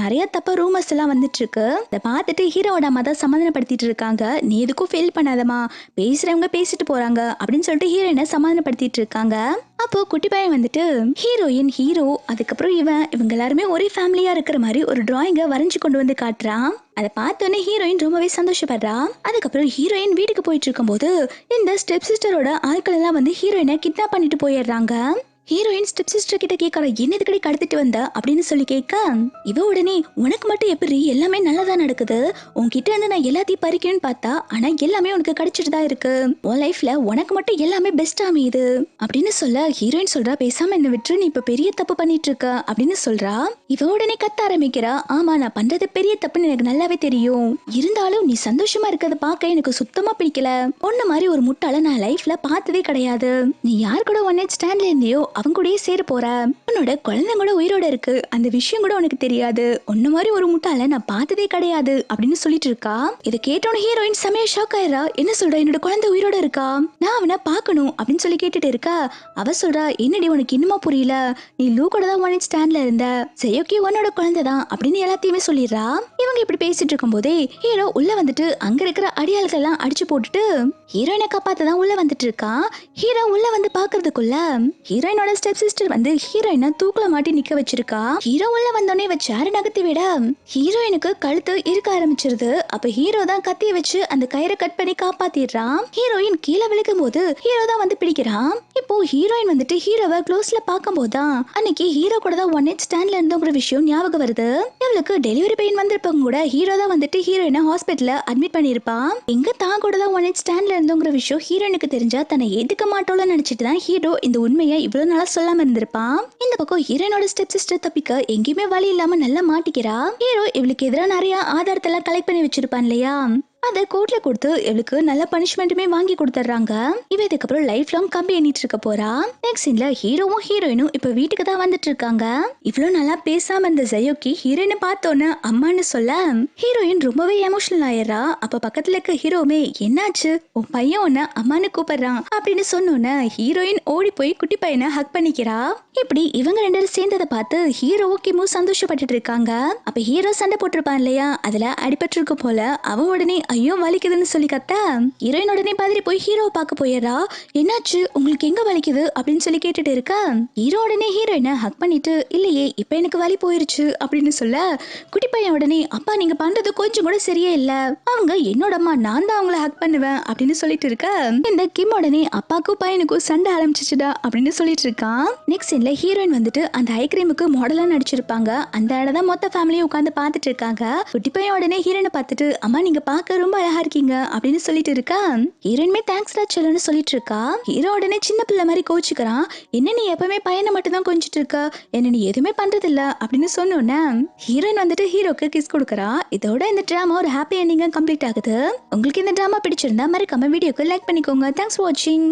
Speaker 1: நிறைய தப்பா ரூமர்ஸ் எல்லாம் வந்துட்டு இருக்கு. அதை பார்த்துட்டு ஹீரோவோட அம்மா தான் சமாதானப்படுத்திட்டு இருக்காங்க, நீ எதுக்கும் ஃபீல் பண்ணாதமா, பேசுறவங்க பேசிட்டு போறாங்க அப்படின்னு சொல்லிட்டு ஹீரோயினை சமாதானப்படுத்திட்டு இருக்காங்க. அப்போ குட்டி பையன் வந்துட்டு ஹீரோயின் ஹீரோ அதுக்கப்புறம் இவங்க எல்லாருமே ஒரே ஃபேமிலியா இருக்கிற மாதிரி ஒரு டிராயிங்கை வரைஞ்சு கொண்டு வந்து காட்டுறான். அதை பார்த்தோன்னே ஹீரோயின் ரொம்பவே சந்தோஷப்படுறா. அதுக்கப்புறம் ஹீரோயின் வீட்டுக்கு போயிட்டு இருக்கும்போது இந்த ஸ்டெப் சிஸ்டரோட ஆட்கள் எல்லாம் வந்து ஹீரோயினை கிட்னாப் பண்ணிட்டு போயிடுறாங்க. ஹீரோயின் ஸ்டெப் சிஸ்டர் கிட்ட கேட்கறா, என்ன இதுக்கடி கடத்திட்டு வந்த அப்படின்னு சொல்லி கேட்க, இவ உடனே உனக்கு மட்டும் எப்படி எல்லாமே நல்லதா நடக்குது, உன்கிட்ட இருந்து நான் எல்லாத்தையும் பறிக்கணும்னு பார்த்தா ஆனா எல்லாமே உனக்கு கிடைச்சிட்டு தான் இருக்கு, உன் லைஃப்ல உனக்கு மட்டும் எல்லாமே பெஸ்ட் அமையுது அப்படின்னு சொல்ல ஹீரோயின் சொல்றா, பேசாம என்ன விட்டு நீ இப்ப பெரிய தப்பு பண்ணிட்டு இருக்க அப்படின்னு சொல்றா. இவ உடனே கத்த ஆரம்பிக்கிறா, ஆமா நான் பண்றது பெரிய தப்புன்னு எனக்கு நல்லாவே தெரியும், இருந்தாலும் நீ சந்தோஷமா இருக்கிறத பார்க்க எனக்கு சுத்தமா பிடிக்கல, பொண்ணு மாதிரி ஒரு முட்டாள நான் லைஃப்ல பார்த்ததே கிடையாது, நீ யார் கூட ஒன் நைட் ஸ்டாண்ட்ல இருந்தியோ அவங்க கூடயே சேர போற, உன்னோட குழந்தை கூட உயிரோட இருக்கு, அந்த விஷயம் கூட உனக்கு தெரியாது, உன்ன மாதிரி ஒரு முட்டாள நான் பார்த்ததே கிடையாது அப்படின்னு சொல்லிட்டு இருக்கா. இதை கேட்டோன்னு ஹீரோயின் செமையா ஷாக் ஆயிரா, என்ன சொல்ற, என்னோட குழந்தை உயிரோட இருக்கா, நான் அவனை பார்க்கணும் அப்படின்னு சொல்லி கேட்டுட்டு இருக்கா. அவ சொல்றா, என்னடி உனக்கு இன்னுமா புரியல, நீ லூ கூட தான் ஒன் நைட் ஸ்டாண்ட்ல இருந்த, சரி உன்னோட குழந்தை தான் அப்படின்னு எல்லாத்தையுமே சொல்லிடுறா. இவங்க இப்படி பேசிட்டு இருக்கும் போதே ஹீரோ உள்ள வந்துட்டு அங்க இருக்கிற அடியாள்கள் எல்லாம் அடிச்சு போட்டுட்டு ஹீரோயினை காப்பாத்த தான் உள்ள வந்துட்டு இருக்கா. ஹீரோ உள்ள வந்து பாக்குறதுக்குள்ள ஹீரோயினோட ஸ்டெப் சிஸ்டர் வந்து ஹீரோயினை தூக்கல மாட்டி நிக்க வச்சிருக்கா. ஹீரோ உள்ள வந்தோடனே இவ சேர நகர்த்தி விட ஹீரோயினுக்கு கழுத்து இருக்க ஆரம்பிச்சிருது. அப்ப ஹீரோ தான் கத்திய வச்சு அந்த கயிறை கட் பண்ணி காப்பாத்திடுறான். ஹீரோயின் கீழே விழுக்கும் போது ஹீரோ தான் வந்து பிடிக்கிறான். இப்போ ஹீரோயின் வந்துட்டு ஹீரோவை க்ளோஸ்ல பார்க்கும் போதுதான் அன்னைக்கு ஹீரோ கூட தான் ஒன் நைட் ஸ்டாண்ட்ல இருந்தோங்கிற விஷயம் ஞாபகம் வருது. இவளுக்கு டெலிவரி பெயின் வந்திருப்பவங்க கூட ஹீரோ தான் வந்துட்டு ஹீரோயினை ஹாஸ்பிட்டல்ல அட்மிட் பண்ணிருப்பான். எங்க தான் கூட தான் ஒன் நைட் ஸ்டாண்ட்ல இருந்தோங்கிற விஷயம் ஹீரோயினுக்கு தெரிஞ்சா தன்னை ஏத்துக்க மாட்டோம்னு நினைச்சிட்டு தான் ஹீரோ இந்த உண்மையை இவ்வளவு நாளா சொல்லாம இருந்திருப்பான். இந்த பக்கம் ஹீரோயினோட ஸ்டெப் சிஸ்டர் தப்பிக்க எங்கேயுமே வழி இல்லாம நல்லா மாட்டிக்கிறா. ஹீரோ இவளுக்கு எதிராக நிறைய ஆதாரத்தை எல்லாம் கலெக்ட் பண்ணி வச்சிருப்பான் இல்லையா, அதை கோர்ட்ல கொடுத்து இவளுக்கு நல்ல பனிஷ்மெண்ட்டுமே வாங்கி கொடுத்துட்றாங்க. இவ இதுக்கப்புறம் லைஃப் லாங் கம்பி எண்ணிட்டு இருக்க போறா. நெக்ஸ்ட் சீன்ல ஹீரோவும் ஹீரோயினும் இப்ப வீட்டுக்கு தான் வந்துட்டு இருக்காங்க. இவ்வளவு நல்லா பேசாம இருந்த ஜயோக்கி ஹீரோயினை பார்த்தோன்னு அம்மான்னு சொல்ல ஹீரோயின் ரொம்பவே எமோஷனல் ஆயிடுறா. அப்ப பக்கத்துல இருக்க ஹீரோவுமே, என்னாச்சு, உன் பையன் உன்ன அம்மான்னு கூப்பிடுறான் அப்படின்னு சொன்னோன்னு ஹீரோயின் ஓடி போய் குட்டி பையனை ஹக் பண்ணிக்கிறா. இப்படி இவங்க ரெண்டு பேரும் சேர்ந்ததை பார்த்து ஹீரோவும் கிமும் சந்தோஷப்பட்டுட்டு இருக்காங்க. அப்ப ஹீரோ சண்டை போட்டிருப்பான் இல்லையா, அதுல அடிபட்டிருக்கு போல. அவன் உடனே ஐயோ வலிக்குதுன்னு சொல்லி கத்த ஹீரோயின் உடனே பதறி போய் ஹீரோவை பார்க்க போயிடுறா. என்னாச்சு, உங்களுக்கு எங்க வலிக்குது அப்படின்னு சொல்லி கேட்டுட்டு இருக்க ஹீரோ உடனே ஹீரோயினை ஹக் பண்ணிட்டு, இல்லையே இப்ப எனக்கு வலி போயிருச்சு அப்படின்னு சொல்ல குட்டி பையன் உடனே, அப்பா நீங்க பண்றது கொஞ்சம் கூட சரியே இல்ல, அவங்க என்னோட அம்மா, நான் தான் அவங்கள ஹக் பண்ணுவேன் அப்படின்னு சொல்லிட்டு இருக்க இந்த கிம் உடனே அப்பாக்கும் பையனுக்கும் சண்டை ஆரம்பிச்சிச்சுடா அப்படின்னு சொல்லிட்டு இருக்கான். நெக்ஸ்ட் சீன்ல ஹீரோயின் வந்துட்டு அந்த ஐ கிரீமுக்கு மாடலா நடிச்சிருப்பாங்க. அந்த இடம் தான் மொத்த ஃபேமிலியும் உட்காந்து பார்த்துட்டு இருக்காங்க. குட்டி பையன் உடனே ஹீரோயினை பார்த்துட்டு, அம்மா நீங்க பார்க்க ரொம்ப அழகா இருக்கீங்க அப்படின்னு சொல்லிட்டு இருக்கா. ஹீரோயினுமே தேங்க்ஸ் டா செல்லன்னு சொல்லிட்டு இருக்கா. ஹீரோ உடனே சின்ன பிள்ளை மாதிரி கோச்சுக்கிறான். என்ன நீ எப்பவுமே பையனை மட்டும் தான் கொஞ்சிட்டு இருக்க, என்ன நீ எதுவுமே பண்றது இல்ல அப்படின்னு சொன்னோன்னே ஹீரோயின் வந்துட்டு ஹீரோக்கு கிஸ் கொடுக்கறா. இதோட இந்த டிராமா ஒரு ஹாப்பி எண்டிங்கா கம்ப்ளீட் ஆகுது. உங்களுக்கு இந்த டிராமா பிடிச்சிருந்தா மறக்காம வீடியோக்கு லைக் பண்ணிக்கோங்க. தேங்க்ஸ் ஃபார் வாட்சிங்.